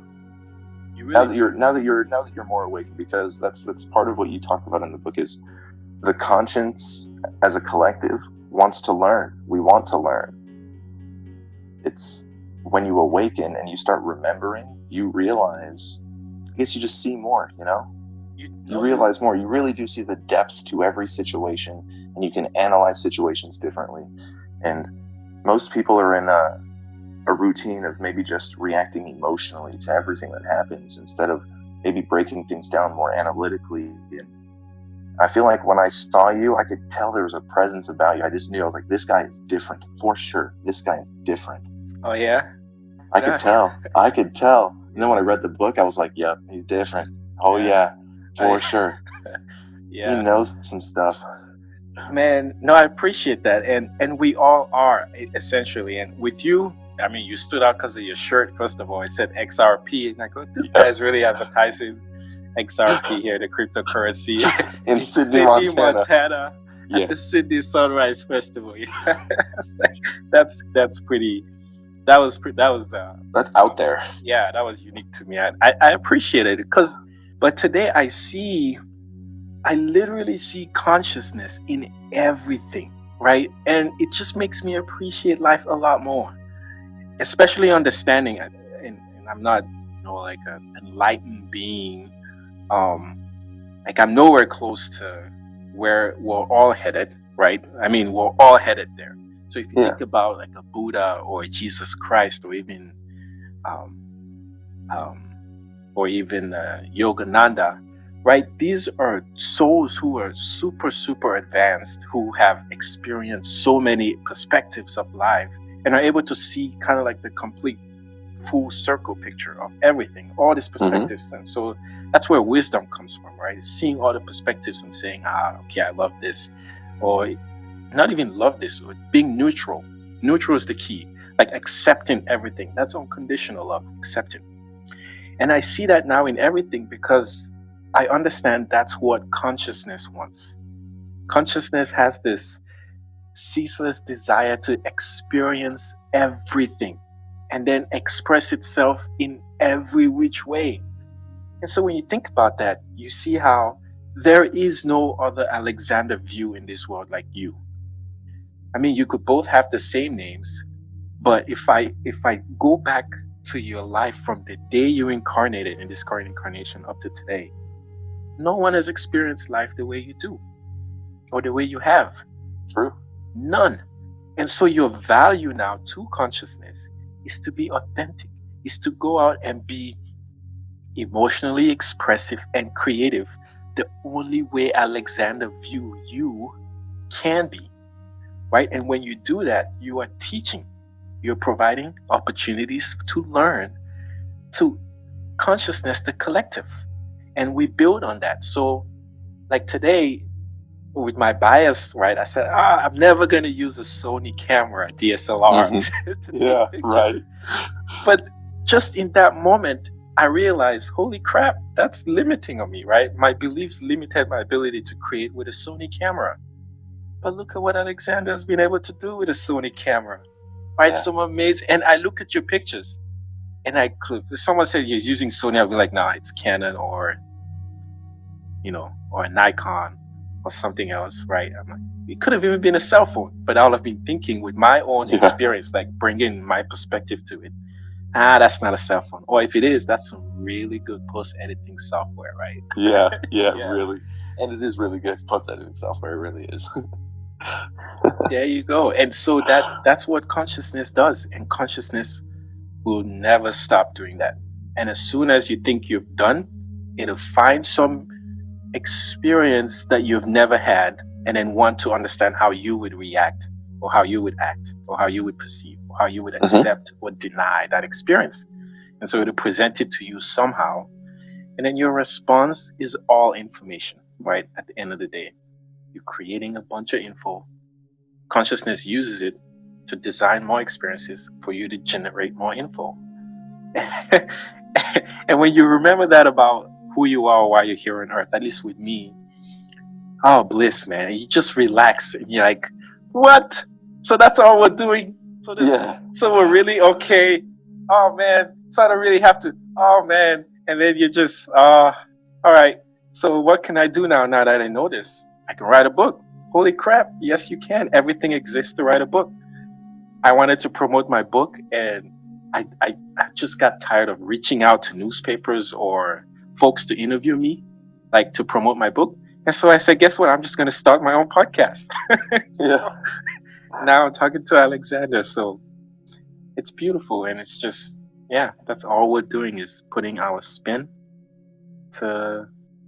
[SPEAKER 2] You really now that you're more awakened, because that's part of what you talk about in the book, is the conscience as a collective wants to learn. We want to learn. It's when you awaken and you start remembering, you realize, I guess you just see more, you know? You realize more. You really do see the depth to every situation, and you can analyze situations differently. And most people are in a routine of maybe just reacting emotionally to everything that happens, instead of maybe breaking things down more analytically. And I feel like when I saw you, I could tell there was a presence about you. I just knew. I was like, this guy is different for sure. This guy is different.
[SPEAKER 1] Oh yeah?
[SPEAKER 2] I could tell. And then when I read the book, I was like, yep, he's different. Oh yeah, for sure. Yeah. He knows some stuff.
[SPEAKER 1] Man, no, I appreciate that. And we all are, essentially. And with you, I mean, you stood out because of your shirt. First of all, it said XRP. And I go, this guy's really advertising XRP here, the cryptocurrency.
[SPEAKER 2] in Sydney, Montana.
[SPEAKER 1] At the Sydney Sunrise Festival. That's pretty. That's
[SPEAKER 2] out there.
[SPEAKER 1] Yeah, that was unique to me. I appreciate it, but today I literally see consciousness in everything, right? And it just makes me appreciate life a lot more, especially understanding. And I'm not, like an enlightened being. Like I'm nowhere close to where we're all headed, right? I mean, we're all headed there. So if you think about like a Buddha or a Jesus Christ, or even Yogananda, right? These are souls who are super, super advanced, who have experienced so many perspectives of life and are able to see kind of like the complete full circle picture of everything, all these perspectives. And so that's where wisdom comes from, right? Seeing all the perspectives and saying, okay, I love this, or not even love this, or being neutral. Neutral is the key, like accepting everything. That's unconditional love, accepting. And I see that now in everything because I understand that's what consciousness wants. Consciousness has this ceaseless desire to experience everything and then express itself in every which way. And so when you think about that, you see how there is no other Alexander View in this world like you. I mean, you could both have the same names, but if I go back to your life from the day you incarnated in this current incarnation up to today, no one has experienced life the way you do or the way you have.
[SPEAKER 2] True.
[SPEAKER 1] None. And so your value now to consciousness is to be authentic, is to go out and be emotionally expressive and creative the only way Alexander View you can be, right? And when you do that, you are teaching, you're providing opportunities to learn, to consciousness, the collective. And we build on that. So like today, with my bias, right, I said, I'm never going to use a Sony camera, DSLR, to take pictures.
[SPEAKER 2] Right.
[SPEAKER 1] But just in that moment, I realized, holy crap, that's limiting on me, right? My beliefs limited my ability to create with a Sony camera. But look at what Alexander has been able to do with a Sony camera, right? Yeah. Some amazing. And I look at your pictures, and if someone said he's using Sony, I'd be like, nah, it's Canon or a Nikon or something else, right? I'm like, it could have even been a cell phone, but I'll have been thinking with my own experience, like bringing my perspective to it. That's not a cell phone. Or if it is, that's some really good post-editing software, right?
[SPEAKER 2] Yeah, really. And it is really good post-editing software, it really is.
[SPEAKER 1] There you go. And so that's what consciousness does. And consciousness will never stop doing that. And as soon as you think you've done, it'll find some experience that you've never had and then want to understand how you would react or how you would act or how you would perceive or how you would accept or deny that experience. And so it'll present it to you somehow. And then your response is all information, right? At the end of the day, you're creating a bunch of info. Consciousness uses it to design more experiences for you to generate more info. And when you remember that about who you are while you're here on earth, at least with me, bliss, man. You just relax and you're like, what? So that's all we're doing? So we're really okay? Oh, man. So I don't really have to, oh, man. And then you just, all right. So what can I do now that I know this? I can write a book. Holy crap. Yes, you can. Everything exists to write a book. I wanted to promote my book, and I just got tired of reaching out to newspapers or folks to interview me, like to promote my book. And so I said, guess what? I'm just going to start my own podcast. So now I'm talking to Alexander. So it's beautiful. And it's just, that's all we're doing is putting our spin to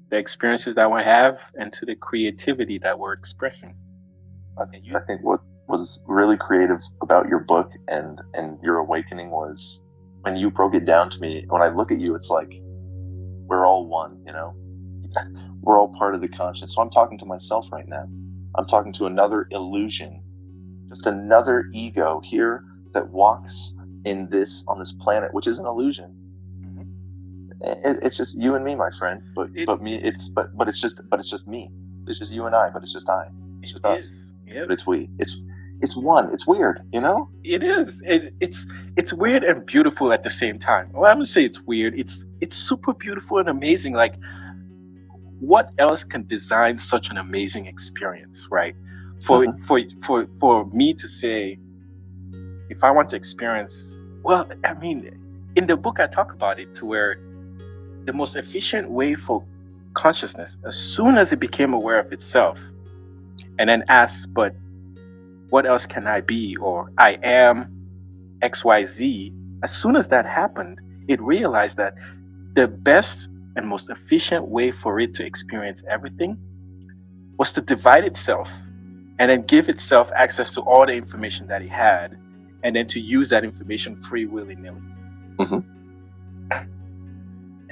[SPEAKER 1] the experiences that we have and to the creativity that we're expressing.
[SPEAKER 2] I think what was really creative about your book and your awakening was when you broke it down to me. When I look at you, it's like we're all one, we're all part of the conscience. So I'm talking to myself right now. I'm talking to another illusion, just another ego here that walks on this planet, which is an illusion. It's just you and me, my friend. But it's just me. It's just you and I. But it's just I. It's just us. But it's we. It's one. It's weird,
[SPEAKER 1] It is. It's weird and beautiful at the same time. Well, I would say it's weird. It's super beautiful and amazing. Like, what else can design such an amazing experience, right? For me to say, if I want to experience, well, I mean, in the book I talk about it to where the most efficient way for consciousness, as soon as it became aware of itself, and then asked, but what else can I be? Or I am XYZ. As soon as that happened, it realized that the best and most efficient way for it to experience everything was to divide itself and then give itself access to all the information that it had, and then to use that information free willy-nilly. And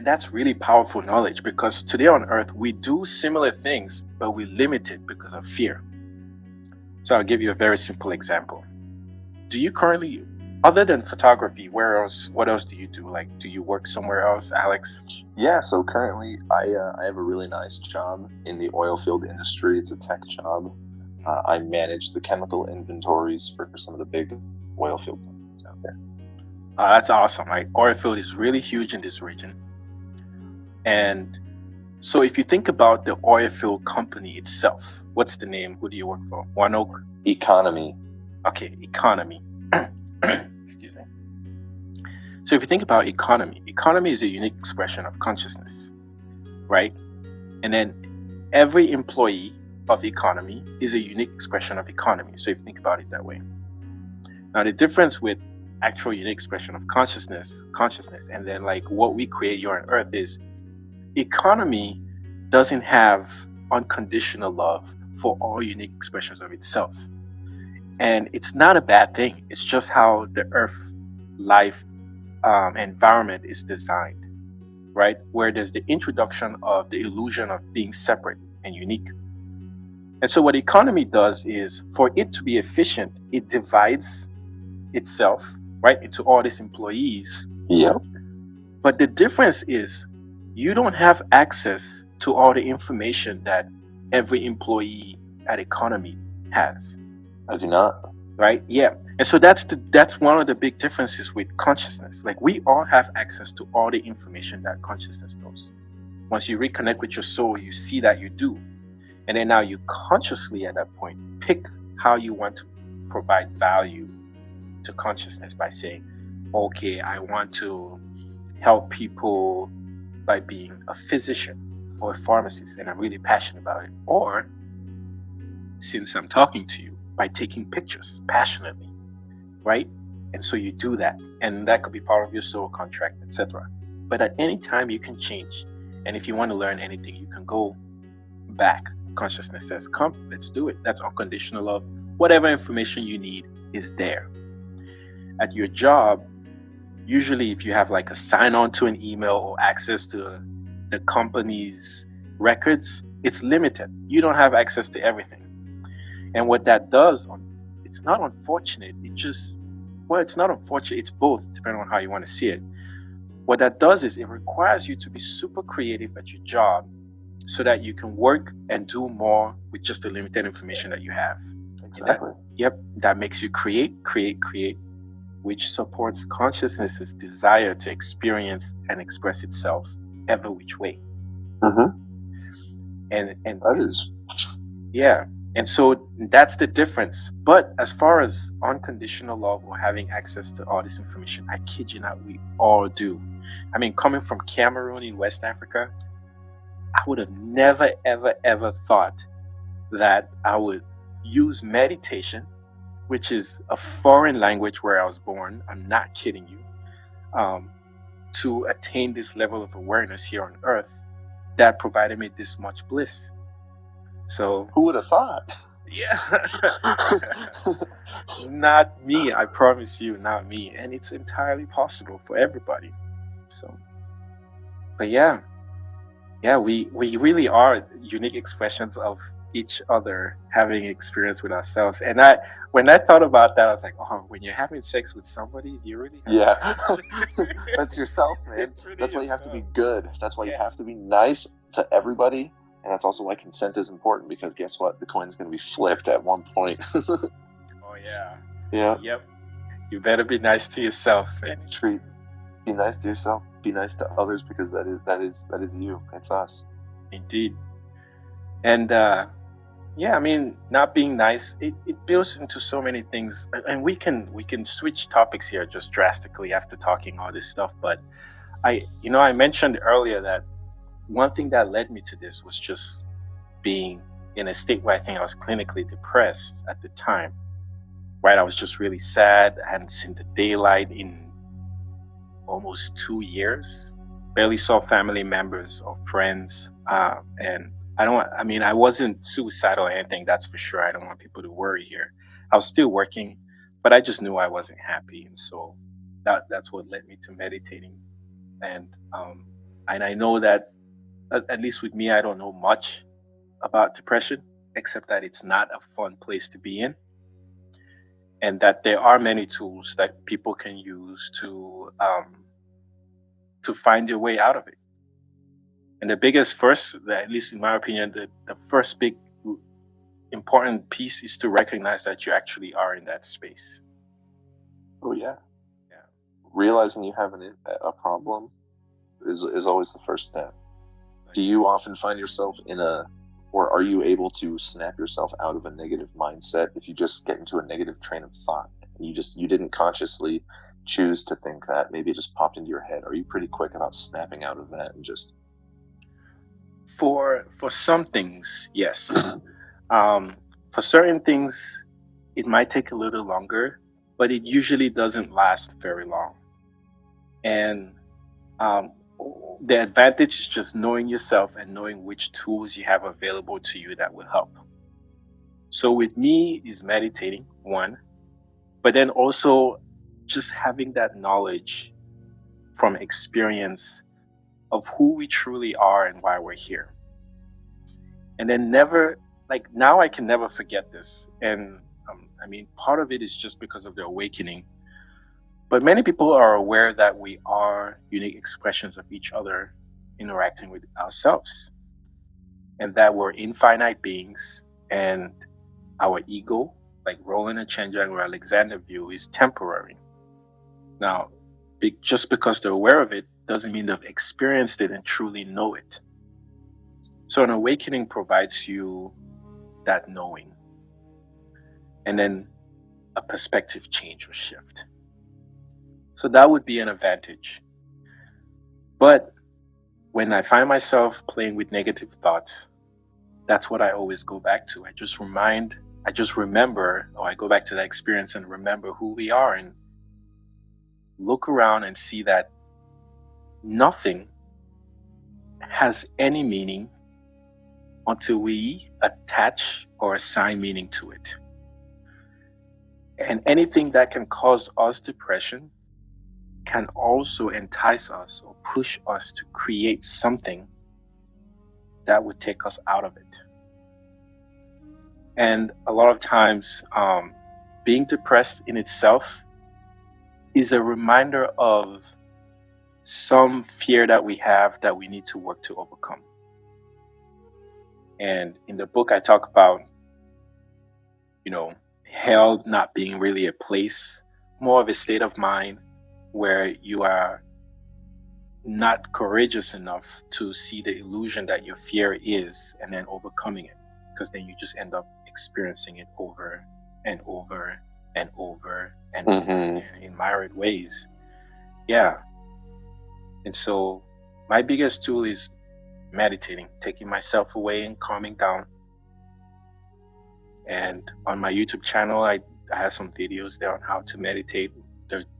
[SPEAKER 1] that's really powerful knowledge, because today on Earth, we do similar things, but we limit it because of fear. So I'll give you a very simple example. Do you currently, other than photography, what else do you do? Like, do you work somewhere else, Alex?
[SPEAKER 2] Yeah, so currently I have a really nice job in the oil field industry. It's a tech job. I manage the chemical inventories for some of the big oil field companies out there.
[SPEAKER 1] That's awesome. Like, oil field is really huge in this region. And so if you think about the oil field company itself, what's the name? Who do you work for? ONEOK?
[SPEAKER 2] Economy.
[SPEAKER 1] Okay, Economy. Excuse me. So if you think about economy is a unique expression of consciousness, right? And then every employee of economy is a unique expression of economy. So if you think about it that way. Now, the difference with actual unique expression of consciousness, and then like what we create here on Earth is economy doesn't have unconditional love for all unique expressions of itself. And it's not a bad thing. It's just how the Earth life environment is designed, right? Where there's the introduction of the illusion of being separate and unique. And so what economy does is, for it to be efficient, it divides itself, right, into all these employees.
[SPEAKER 2] Yep.
[SPEAKER 1] But the difference is you don't have access to all the information that every employee at economy has.
[SPEAKER 2] I do not.
[SPEAKER 1] Right? Yeah. And so that's one of the big differences with consciousness. Like, we all have access to all the information that consciousness knows. Once you reconnect with your soul, you see that you do. And then now you consciously at that point pick how you want to provide value to consciousness by saying, okay, I want to help people by being a physician or a pharmacist, and I'm really passionate about it. Or, since I'm talking to you, by taking pictures passionately, right? And so you do that, and that could be part of your soul contract, etc. But at any time you can change, and if you want to learn anything, you can go back. Consciousness says, come, let's do it. That's unconditional love. Whatever information you need is there. At your job, usually if you have like a sign on to an email or access to the company's records, it's limited. You don't have access to everything. And what that does, it's not unfortunate. It's not unfortunate. It's both, depending on how you want to see it. What that does is it requires you to be super creative at your job so that you can work and do more with just the limited information that you have.
[SPEAKER 2] Exactly.
[SPEAKER 1] That makes you create, which supports consciousness's desire to experience and express itself every which way. And
[SPEAKER 2] that is,
[SPEAKER 1] yeah. And so that's the difference. But as far as unconditional love or having access to all this information, I kid you not, we all do. I mean, coming from Cameroon in West Africa, I would have never, ever, ever thought that I would use meditation, which is a foreign language where I was born. I'm not kidding you. To attain this level of awareness here on Earth that provided me this much bliss. So
[SPEAKER 2] who would have thought?
[SPEAKER 1] Yeah. Not me, I promise you, not me. And it's entirely possible for everybody. So, but yeah, we really are unique expressions of each other having experience with ourselves. And when I thought about that, I was like, oh, when you're having sex with somebody, you really have
[SPEAKER 2] that's yourself, man. That's why you have to be good. That's why you have to be nice to everybody. And that's also why consent is important, because guess what? The coin's going to be flipped at one point.
[SPEAKER 1] Oh, yeah.
[SPEAKER 2] Yeah.
[SPEAKER 1] Yep. You better be nice to yourself. And
[SPEAKER 2] be nice to yourself. Be nice to others, because that is you. It's us.
[SPEAKER 1] Indeed. And I mean, not being nice, it builds into so many things. And we can switch topics here just drastically after talking all this stuff. But I mentioned earlier that one thing that led me to this was just being in a state where I think I was clinically depressed at the time, right? I was just really sad. I hadn't seen the daylight in almost 2 years, barely saw family members or friends. And I wasn't suicidal or anything, that's for sure. I don't want people to worry here. I was still working, but I just knew I wasn't happy. And so that's what led me to meditating. And I know that at least with me, I don't know much about depression, except that it's not a fun place to be in, and that there are many tools that people can use to find your way out of it. And the biggest first, at least in my opinion, the first big important piece is to recognize that you actually are in that space.
[SPEAKER 2] Oh yeah.
[SPEAKER 1] Yeah.
[SPEAKER 2] Realizing you have a problem is always the first step. Do you often find yourself or are you able to snap yourself out of a negative mindset if you just get into a negative train of thought and you didn't consciously choose to think that, maybe it just popped into your head? Are you pretty quick about snapping out of that and just...
[SPEAKER 1] For some things, yes. For certain things, it might take a little longer, but it usually doesn't last very long. And the advantage is just knowing yourself and knowing which tools you have available to you that will help. So with me is meditating, one, but then also just having that knowledge from experience of who we truly are and why we're here. And then never, like now I can never forget this. And I mean, part of it is just because of the awakening. But many people are aware that we are unique expressions of each other interacting with ourselves, and that we're infinite beings, and our ego, like Roland and Achenjang or Alexander view, is temporary. Now, just because they're aware of it doesn't mean they've experienced it and truly know it. So an awakening provides you that knowing, and then a perspective change or shift. So that would be an advantage. But when I find myself playing with negative thoughts, that's what I always go back to. I just remember, or I go back to that experience and remember who we are and look around and see that nothing has any meaning until we attach or assign meaning to it. And anything that can cause us depression can also entice us or push us to create something that would take us out of it. And a lot of times, being depressed in itself is a reminder of some fear that we have that we need to work to overcome. And in the book, I talk about, hell not being really a place, more of a state of mind where you are not courageous enough to see the illusion that your fear is and then overcoming it, because then you just end up experiencing it over and over and over and over in myriad ways. Yeah. And so my biggest tool is meditating, taking myself away and calming down. And on my YouTube channel, I have some videos there on how to meditate.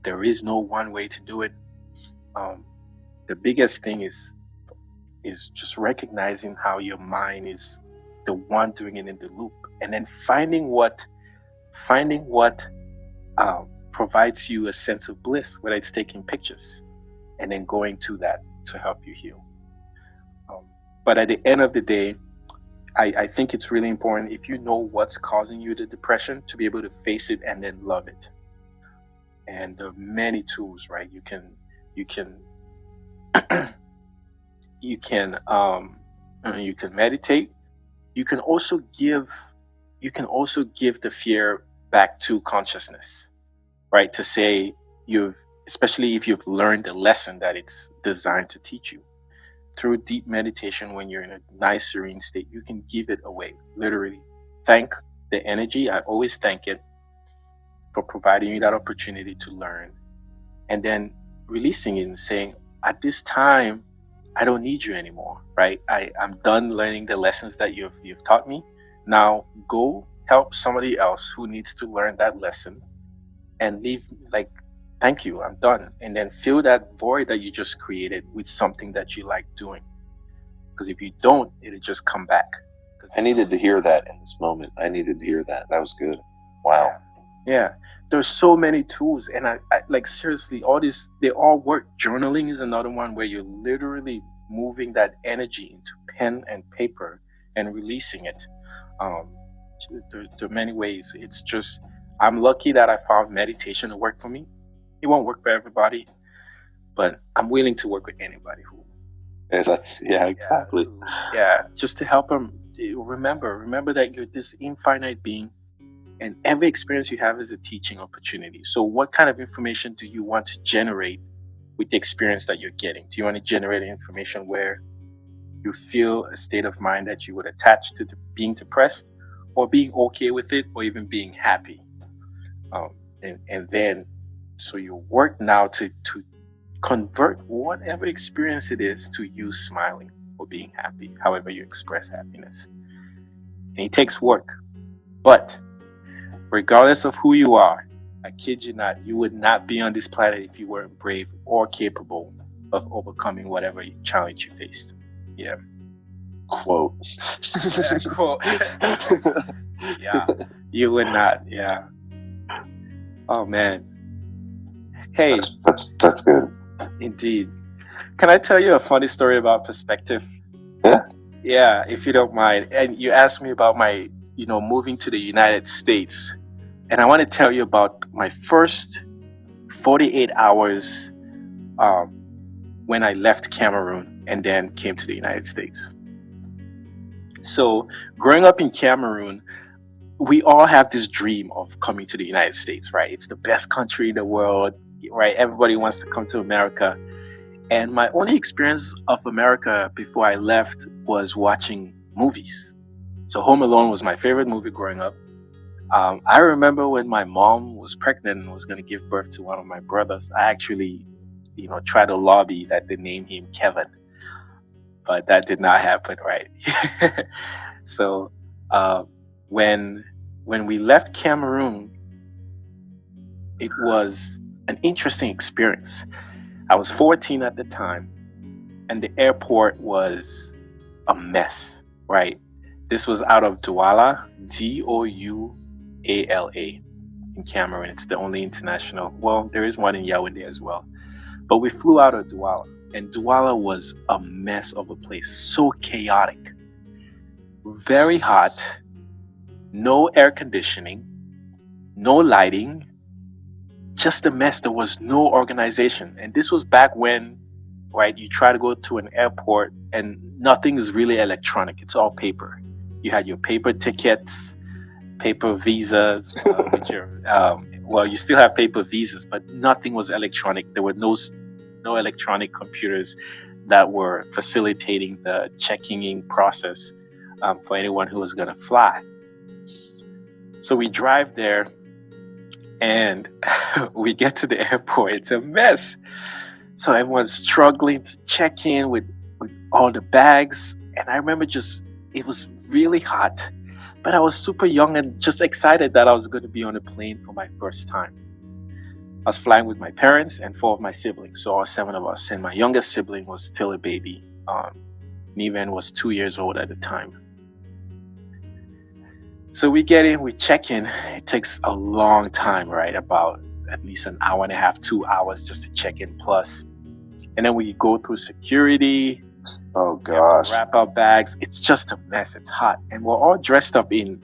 [SPEAKER 1] There is no one way to do it. The biggest thing is just recognizing how your mind is the one doing it in the loop, and then finding what provides you a sense of bliss, whether it's taking pictures, and then going to that to help you heal. But at the end of the day, I think it's really important, if you know what's causing you the depression, to be able to face it and then love it. And there are many tools, right? You can meditate. You can also give the fear back to consciousness, right? To say especially if you've learned a lesson that it's designed to teach you. Through deep meditation, when you're in a nice serene state, you can give it away. Literally thank the energy. I always thank it for providing you that opportunity to learn, and then releasing it and saying, at this time, I don't need you anymore, right? I'm done learning the lessons that you've taught me. Now go help somebody else who needs to learn that lesson, and leave, like, thank you, I'm done. And then fill that void that you just created with something that you like doing. Because if you don't, it'll just come back.
[SPEAKER 2] I needed to hear that in this moment. I needed to hear that. That was good. Wow.
[SPEAKER 1] Yeah. there's so many tools, and I like seriously, all this they all work. Journaling is another one where you're literally moving that energy into pen and paper and releasing it. Um, there are many ways. It's just I'm lucky that I found meditation to work for me. It won't work for everybody, but I'm willing to work with anybody who,
[SPEAKER 2] Yeah, exactly.
[SPEAKER 1] yeah, just to help them remember that you're this infinite being, and every experience you have is a teaching opportunity. So what kind of information do you want to generate with the experience that you're getting? Do you want to generate information where you feel a state of mind that you would attach to being depressed, or being okay with it, or even being happy? And then so you work now to convert whatever experience it is to you smiling or being happy, however you express happiness. And it takes work, but regardless of who you are, I kid you not, you would not be on this planet if you weren't brave or capable of overcoming whatever challenge you faced. Yeah.
[SPEAKER 2] Quote.
[SPEAKER 1] Cool. Yeah. You would not. Yeah. Oh man. Hey.
[SPEAKER 2] That's good.
[SPEAKER 1] Indeed. Can I tell you a funny story about perspective?
[SPEAKER 2] Yeah.
[SPEAKER 1] Yeah, if you don't mind. And you asked me about my, moving to the United States. And I want to tell you about my first 48 hours when I left Cameroon and then came to the United States. So, growing up in Cameroon, we all have this dream of coming to the United States, right? It's the best country in the world, right? Everybody wants to come to America. And my only experience of America before I left was watching movies. So, Home Alone was my favorite movie growing up. I remember when my mom was pregnant and was going to give birth to one of my brothers, I actually, tried to lobby that they name him Kevin, but that did not happen, right? So when we left Cameroon, it was an interesting experience. I was 14 at the time, and the airport was a mess, right? This was out of Douala, Douala, in Cameroon. It's the only international. Well, there is one in Yaoundé as well. But we flew out of Douala, and Douala was a mess of a place. So chaotic. Very hot. No air conditioning. No lighting. Just a mess. There was no organization. And this was back when, right, you try to go to an airport and nothing is really electronic. It's all paper. You had your paper tickets, paper visas, you still have paper visas, but nothing was electronic. There were no electronic computers that were facilitating the checking in process for anyone who was going to fly. So we drive there, and we get to the airport. It's a mess. So everyone's struggling to check in with all the bags. And I remember it was really hot. But I was super young and just excited that I was going to be on a plane for my first time. I was flying with my parents and 4 of my siblings, so all 7 of us. And my youngest sibling was still a baby. Niven was 2 years old at the time. So we get in, we check in. It takes a long time, right? About at least an hour and a half, 2 hours just to check in plus. And then we go through security.
[SPEAKER 2] Oh gosh.
[SPEAKER 1] Wrap our bags. It's just a mess. It's hot. And we're all dressed up in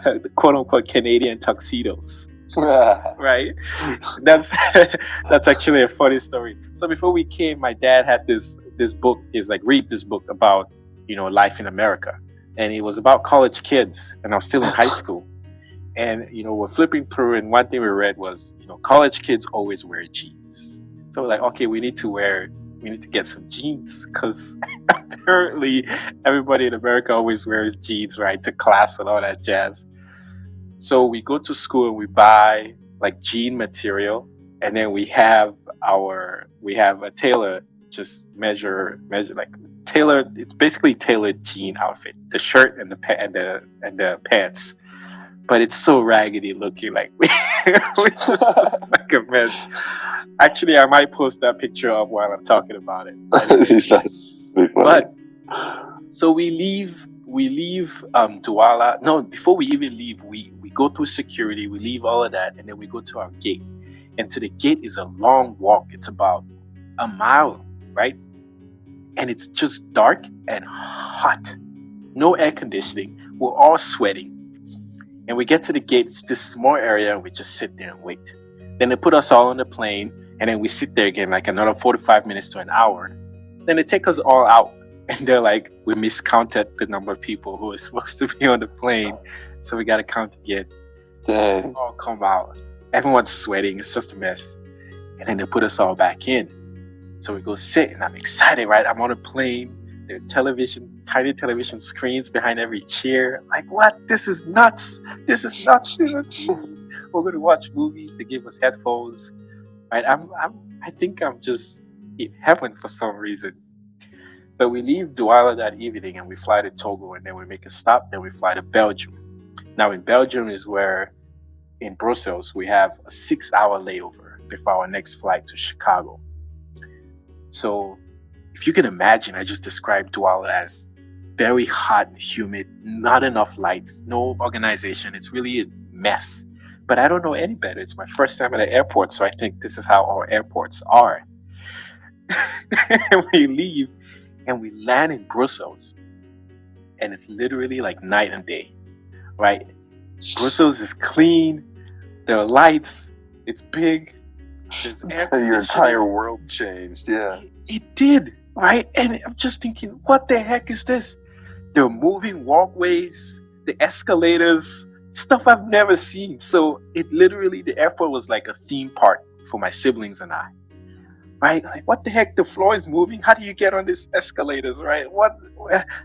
[SPEAKER 1] the quote unquote Canadian tuxedos. Right? That's actually a funny story. So before we came, my dad had this book. He was like, read this book about, life in America. And it was about college kids. And I was still in high school. And, we're flipping through, and one thing we read was, college kids always wear jeans. So we're like, okay, we need to get some jeans, because apparently everybody in America always wears jeans, right, to class and all that jazz. So we go to school and we buy like jean material, and then we have a tailor just measure like tailor. It's basically tailored jean outfit, the shirt and the pants. But it's so raggedy looking, like we just look like a mess. Actually, I might post that picture up while I'm talking about it. But so we leave Douala. No, before we even leave, we go through security, we leave all of that, and then we go to our gate. And to the gate is a long walk. It's about a mile, right? And it's just dark and hot. No air conditioning. We're all sweating. And we get to the gate. It's this small area, and we just sit there and wait. Then they put us all on the plane, and then we sit there again like another 45 minutes to an hour. Then they take us all out. And they're like, we miscounted the number of people who are supposed to be on the plane. So we got to count again.
[SPEAKER 2] Dang.
[SPEAKER 1] All come out. Everyone's sweating. It's just a mess. And then they put us all back in. So we go sit, and I'm excited, right? I'm on a plane. There are tiny television screens behind every chair. Like, what? This is nuts. This is nuts. We're going to watch movies. They give us headphones. Right? I think I'm just in heaven for some reason. But we leave Douala that evening, and we fly to Togo, and then we make a stop. Then we fly to Belgium. Now, in Belgium is where, in Brussels, we have a 6-hour layover before our next flight to Chicago. So, if you can imagine, I just described Douala as very hot and humid, not enough lights, no organization. It's really a mess. But I don't know any better. It's my first time at an airport, so I think this is how our airports are. And we leave, and we land in Brussels, and it's literally like night and day, right? Brussels is clean. There are lights. It's big.
[SPEAKER 2] Your entire world changed. Yeah,
[SPEAKER 1] it did, right? And I'm just thinking, what the heck is this? There are moving walkways, the escalators, stuff I've never seen. So it literally, the airport was like a theme park for my siblings and I. Right? Like, what the heck? The floor is moving. How do you get on these escalators, right?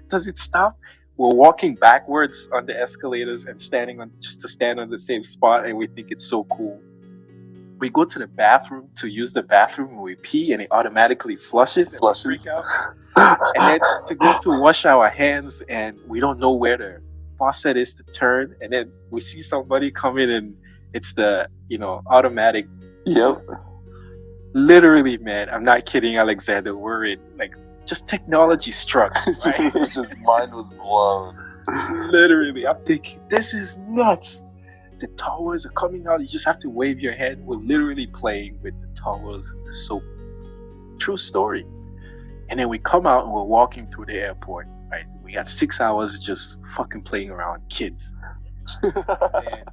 [SPEAKER 1] Does it stop? We're walking backwards on the escalators and standing on the same spot, and we think it's so cool. We go to the bathroom to use the bathroom, and we pee, and it automatically flushes. And we freak out. And then to go to wash our hands, and we don't know where the faucet is to turn, and then we see somebody come in, and it's the automatic.
[SPEAKER 2] Yep.
[SPEAKER 1] Literally, man, I'm not kidding, Alexander. We're in, like, just technology struck, right?
[SPEAKER 2] His mind was blown.
[SPEAKER 1] Literally, I'm thinking, this is nuts. The towels are coming out. You just have to wave your hand. We're literally playing with the towels and the soap. True story. And then we come out, and we're walking through the airport, right? We got 6 hours just fucking playing around, kids. And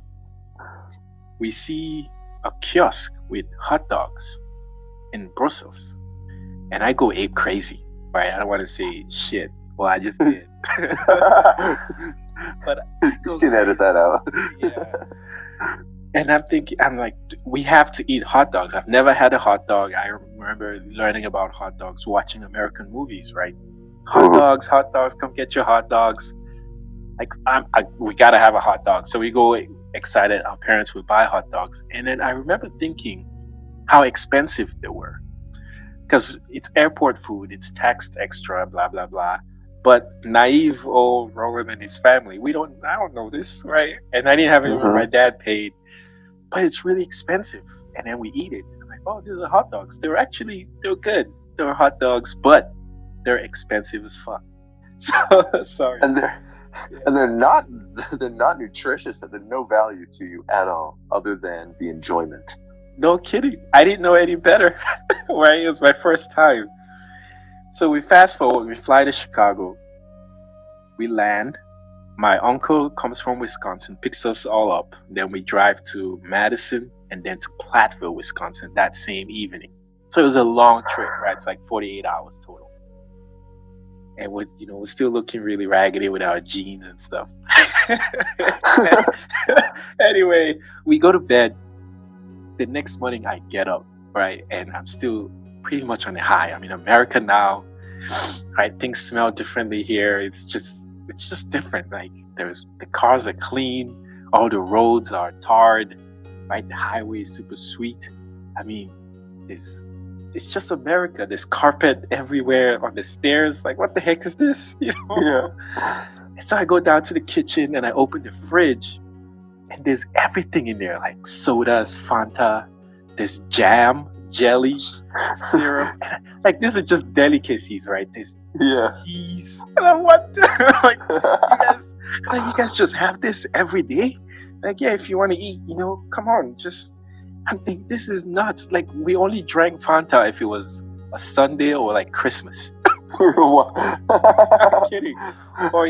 [SPEAKER 1] we see a kiosk with hot dogs in Brussels, and I go ape crazy, right? I don't want to say shit. Well, I just did. But
[SPEAKER 2] you can edit that out.
[SPEAKER 1] Yeah. And I'm like, we have to eat hot dogs. I've never had a hot dog. I remember learning about hot dogs watching American movies, right? Hot dogs, come get your hot dogs. Like, we gotta have a hot dog. So we go excited. Our parents would buy hot dogs, and then I remember thinking how expensive they were, because it's airport food, it's taxed extra, blah blah blah. But naive old Roland and his family, I don't know this, right? And I didn't have anyone. My dad paid, but it's really expensive. And then we eat it. I'm like, oh, these are hot dogs. They're good. They're hot dogs, but they're expensive as fuck. So sorry.
[SPEAKER 2] And they're not nutritious, and they're no value to you at all, other than the enjoyment.
[SPEAKER 1] No kidding. I didn't know any better. Right? It was my first time. So we fast forward. We fly to Chicago. We land. My uncle comes from Wisconsin, picks us all up. Then we drive to Madison and then to Platteville, Wisconsin that same evening. So it was a long trip, right? It's like 48 hours total. And we're still looking really raggedy with our jeans and stuff. Anyway, we go to bed. The next morning I get up, right? And I'm still pretty much on the high. I'm in America now. Right? Things smell differently here. It's just different. Like, the cars are clean. All the roads are tarred. Right? The highway is super sweet. I mean, it's just America. There's carpet everywhere on the stairs. Like, what the heck is this?
[SPEAKER 2] Yeah.
[SPEAKER 1] And so I go down to the kitchen and I open the fridge, and there's everything in there, like sodas, Fanta, there's jam, jelly, syrup. Like, these are just delicacies, right? There's cheese. And I'm, what? Like, you guys just have this every day? Like, yeah, if you want to eat, come on, I think this is nuts. Like, we only drank Fanta if it was a Sunday or like Christmas. I'm kidding. Or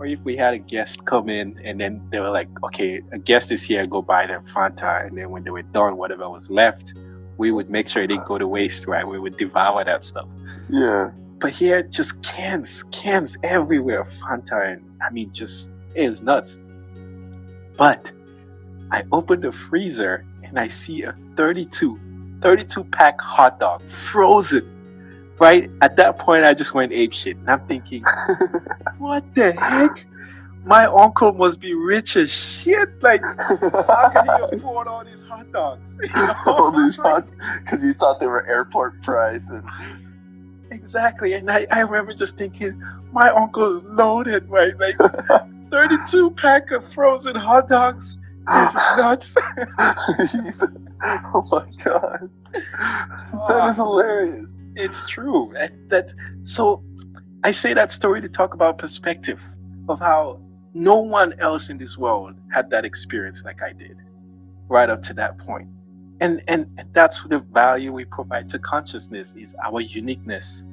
[SPEAKER 1] if we had a guest come in and then they were like, okay, a guest is here, go buy them Fanta, and then when they were done, whatever was left, we would make sure it didn't go to waste, right? We would devour that stuff.
[SPEAKER 2] Yeah.
[SPEAKER 1] But here, just cans everywhere, Fanta, and I mean, just it was nuts. But I opened the freezer and I see a 32 pack hot dog frozen. Right at that point, I just went apeshit, and I'm thinking, what the heck? My uncle must be rich as shit. Like, how can he afford all these hot dogs?
[SPEAKER 2] All these because you thought they were airport price. And...
[SPEAKER 1] Exactly, and I remember just thinking, my uncle's loaded, right? Like, 32 pack of frozen hot dogs. This is nuts.
[SPEAKER 2] Oh my god, that is hilarious.
[SPEAKER 1] It's true. So I say that story to talk about perspective of how no one else in this world had that experience like I did, right up to that point. And that's the value we provide to consciousness, is our uniqueness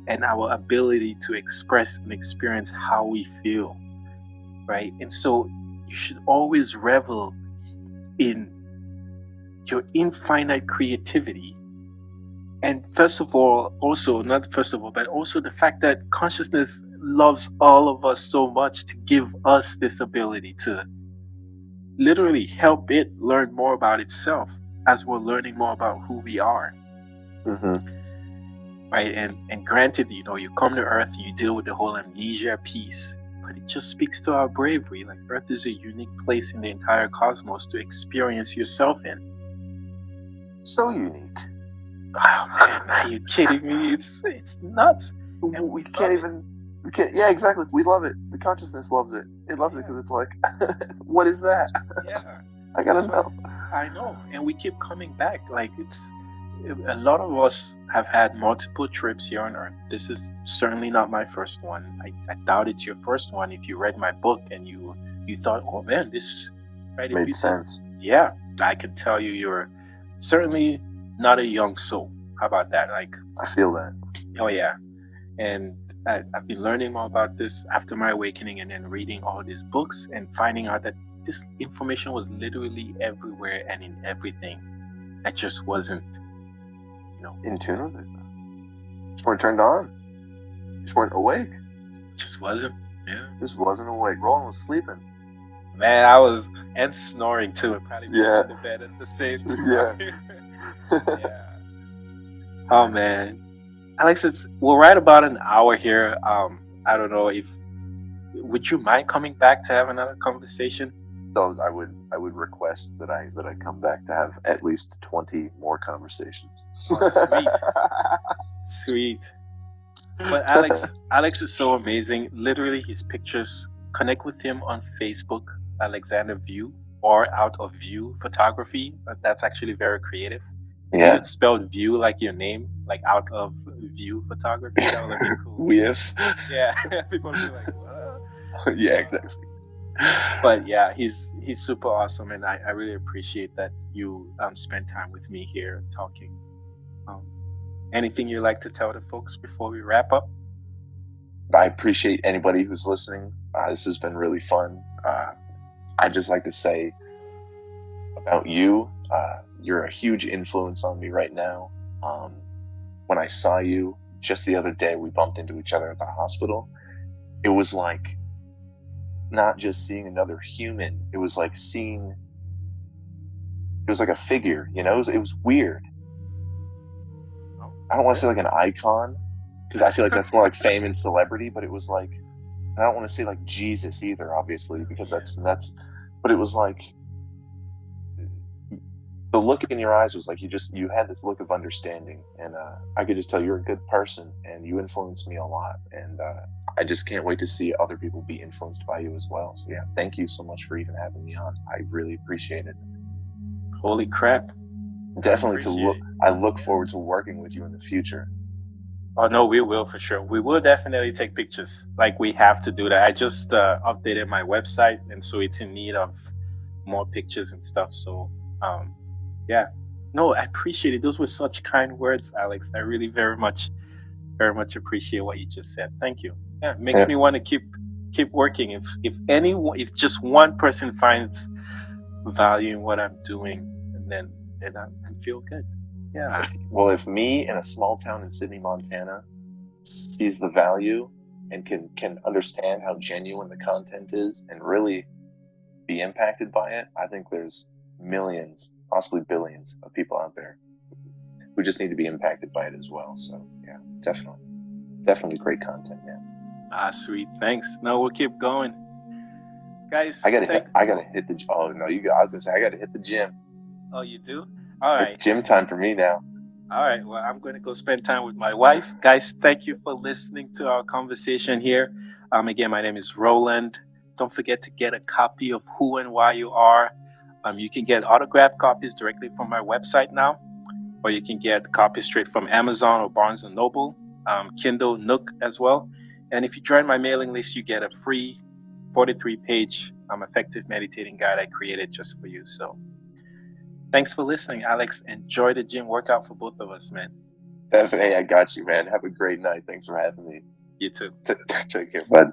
[SPEAKER 1] and our ability to express and experience how we feel, right? And so you should always revel in your infinite creativity. And also the fact that consciousness loves all of us so much to give us this ability to literally help it learn more about itself as we're learning more about who we are. Right? And granted, you come to Earth and you deal with the whole amnesia piece, but it just speaks to our bravery. Like, Earth is a unique place in the entire cosmos to experience yourself in.
[SPEAKER 2] So unique.
[SPEAKER 1] Oh man, are you kidding me? It's nuts. And we can't.
[SPEAKER 2] Yeah, exactly. We love it. The consciousness loves it. It loves it because it's like, what is that?
[SPEAKER 1] Yeah.
[SPEAKER 2] I gotta know.
[SPEAKER 1] I know. And we keep coming back. Like, a lot of us have had multiple trips here on Earth. This is certainly not my first one. I doubt it's your first one if you read my book and you thought, oh man, this
[SPEAKER 2] made sense.
[SPEAKER 1] Yeah, I can tell you're certainly not a young soul. How about that? Like,
[SPEAKER 2] I feel that.
[SPEAKER 1] Oh yeah. And I've been learning more about this after my awakening, and then reading all these books and finding out that this information was literally everywhere and in everything. I just wasn't,
[SPEAKER 2] in tune with it. Just weren't turned on. Just weren't awake.
[SPEAKER 1] Just wasn't. Yeah.
[SPEAKER 2] Just wasn't awake. Roland was sleeping.
[SPEAKER 1] Man, I was, and snoring too. I probably was in the bed at the same time. Yeah. Oh man, Alex, we're right about an hour here. I don't know would you mind coming back to have another conversation?
[SPEAKER 2] So I would request that I come back to have at least 20 more conversations.
[SPEAKER 1] Oh, sweet. But Alex is so amazing. Literally, his pictures. Connect with him on Facebook, Alexander View, or Out of View Photography. That's actually very creative.
[SPEAKER 2] Yeah.
[SPEAKER 1] It's spelled View like your name, like Out of View Photography. That would be cool.
[SPEAKER 2] Wiuff.
[SPEAKER 1] Yeah, people would be like, what?
[SPEAKER 2] Yeah, exactly.
[SPEAKER 1] But yeah, he's super awesome, and I really appreciate that you spent time with me here talking. Anything you'd like to tell the folks before we wrap up?
[SPEAKER 2] I appreciate anybody who's listening. This has been really fun. I'd just like to say about you, you're a huge influence on me right now. When I saw you just the other day, we bumped into each other at the hospital. It was like not just seeing another human. It was like a figure, it was weird. I don't want to say like an icon, because I feel like that's more like fame and celebrity, but it was like, I don't want to say like Jesus either, obviously, because that's, but it was like, the look in your eyes was like, you had this look of understanding, and I could just tell you're a good person, and you influenced me a lot, and I just can't wait to see other people be influenced by you as well. So yeah, thank you so much for even having me on. I really appreciate it.
[SPEAKER 1] Holy crap.
[SPEAKER 2] Definitely I look forward to working with you in the future.
[SPEAKER 1] Oh no, we will for sure. We will definitely take pictures. Like we have to do that. I just updated my website, and so it's in need of more pictures and stuff. So, um, yeah. No, I appreciate it. Those were such kind words, Alex. I really very much appreciate what you just said. Thank you. Yeah, it makes
[SPEAKER 2] Yeah.
[SPEAKER 1] me want to keep working. If just one person finds value in what I'm doing, and then I feel good. Yeah.
[SPEAKER 2] If me in a small town in Sydney, Montana, sees the value and can understand how genuine the content is and really be impacted by it, I think there's millions, possibly billions of people out there who just need to be impacted by it as well. So yeah, definitely great content, man.
[SPEAKER 1] Ah, sweet. Thanks. No, we'll keep going, guys.
[SPEAKER 2] I gotta hit the. Oh no, you. I was gonna say I gotta hit the gym.
[SPEAKER 1] Oh, you do? All right.
[SPEAKER 2] It's gym time for me now.
[SPEAKER 1] All right. Well, I'm going to go spend time with my wife. Guys, thank you for listening to our conversation here. Again, my name is Roland. Don't forget to get a copy of Who and Why You Are. You can get autographed copies directly from my website now, or you can get copies straight from Amazon or Barnes and Noble, Kindle, Nook as well. And if you join my mailing list, you get a free 43-page effective meditating guide I created just for you. So thanks for listening, Alex. Enjoy the gym workout for both of us, man.
[SPEAKER 2] Definitely. Hey, I got you, man. Have a great night. Thanks for having me.
[SPEAKER 1] You too.
[SPEAKER 2] Take care, bud.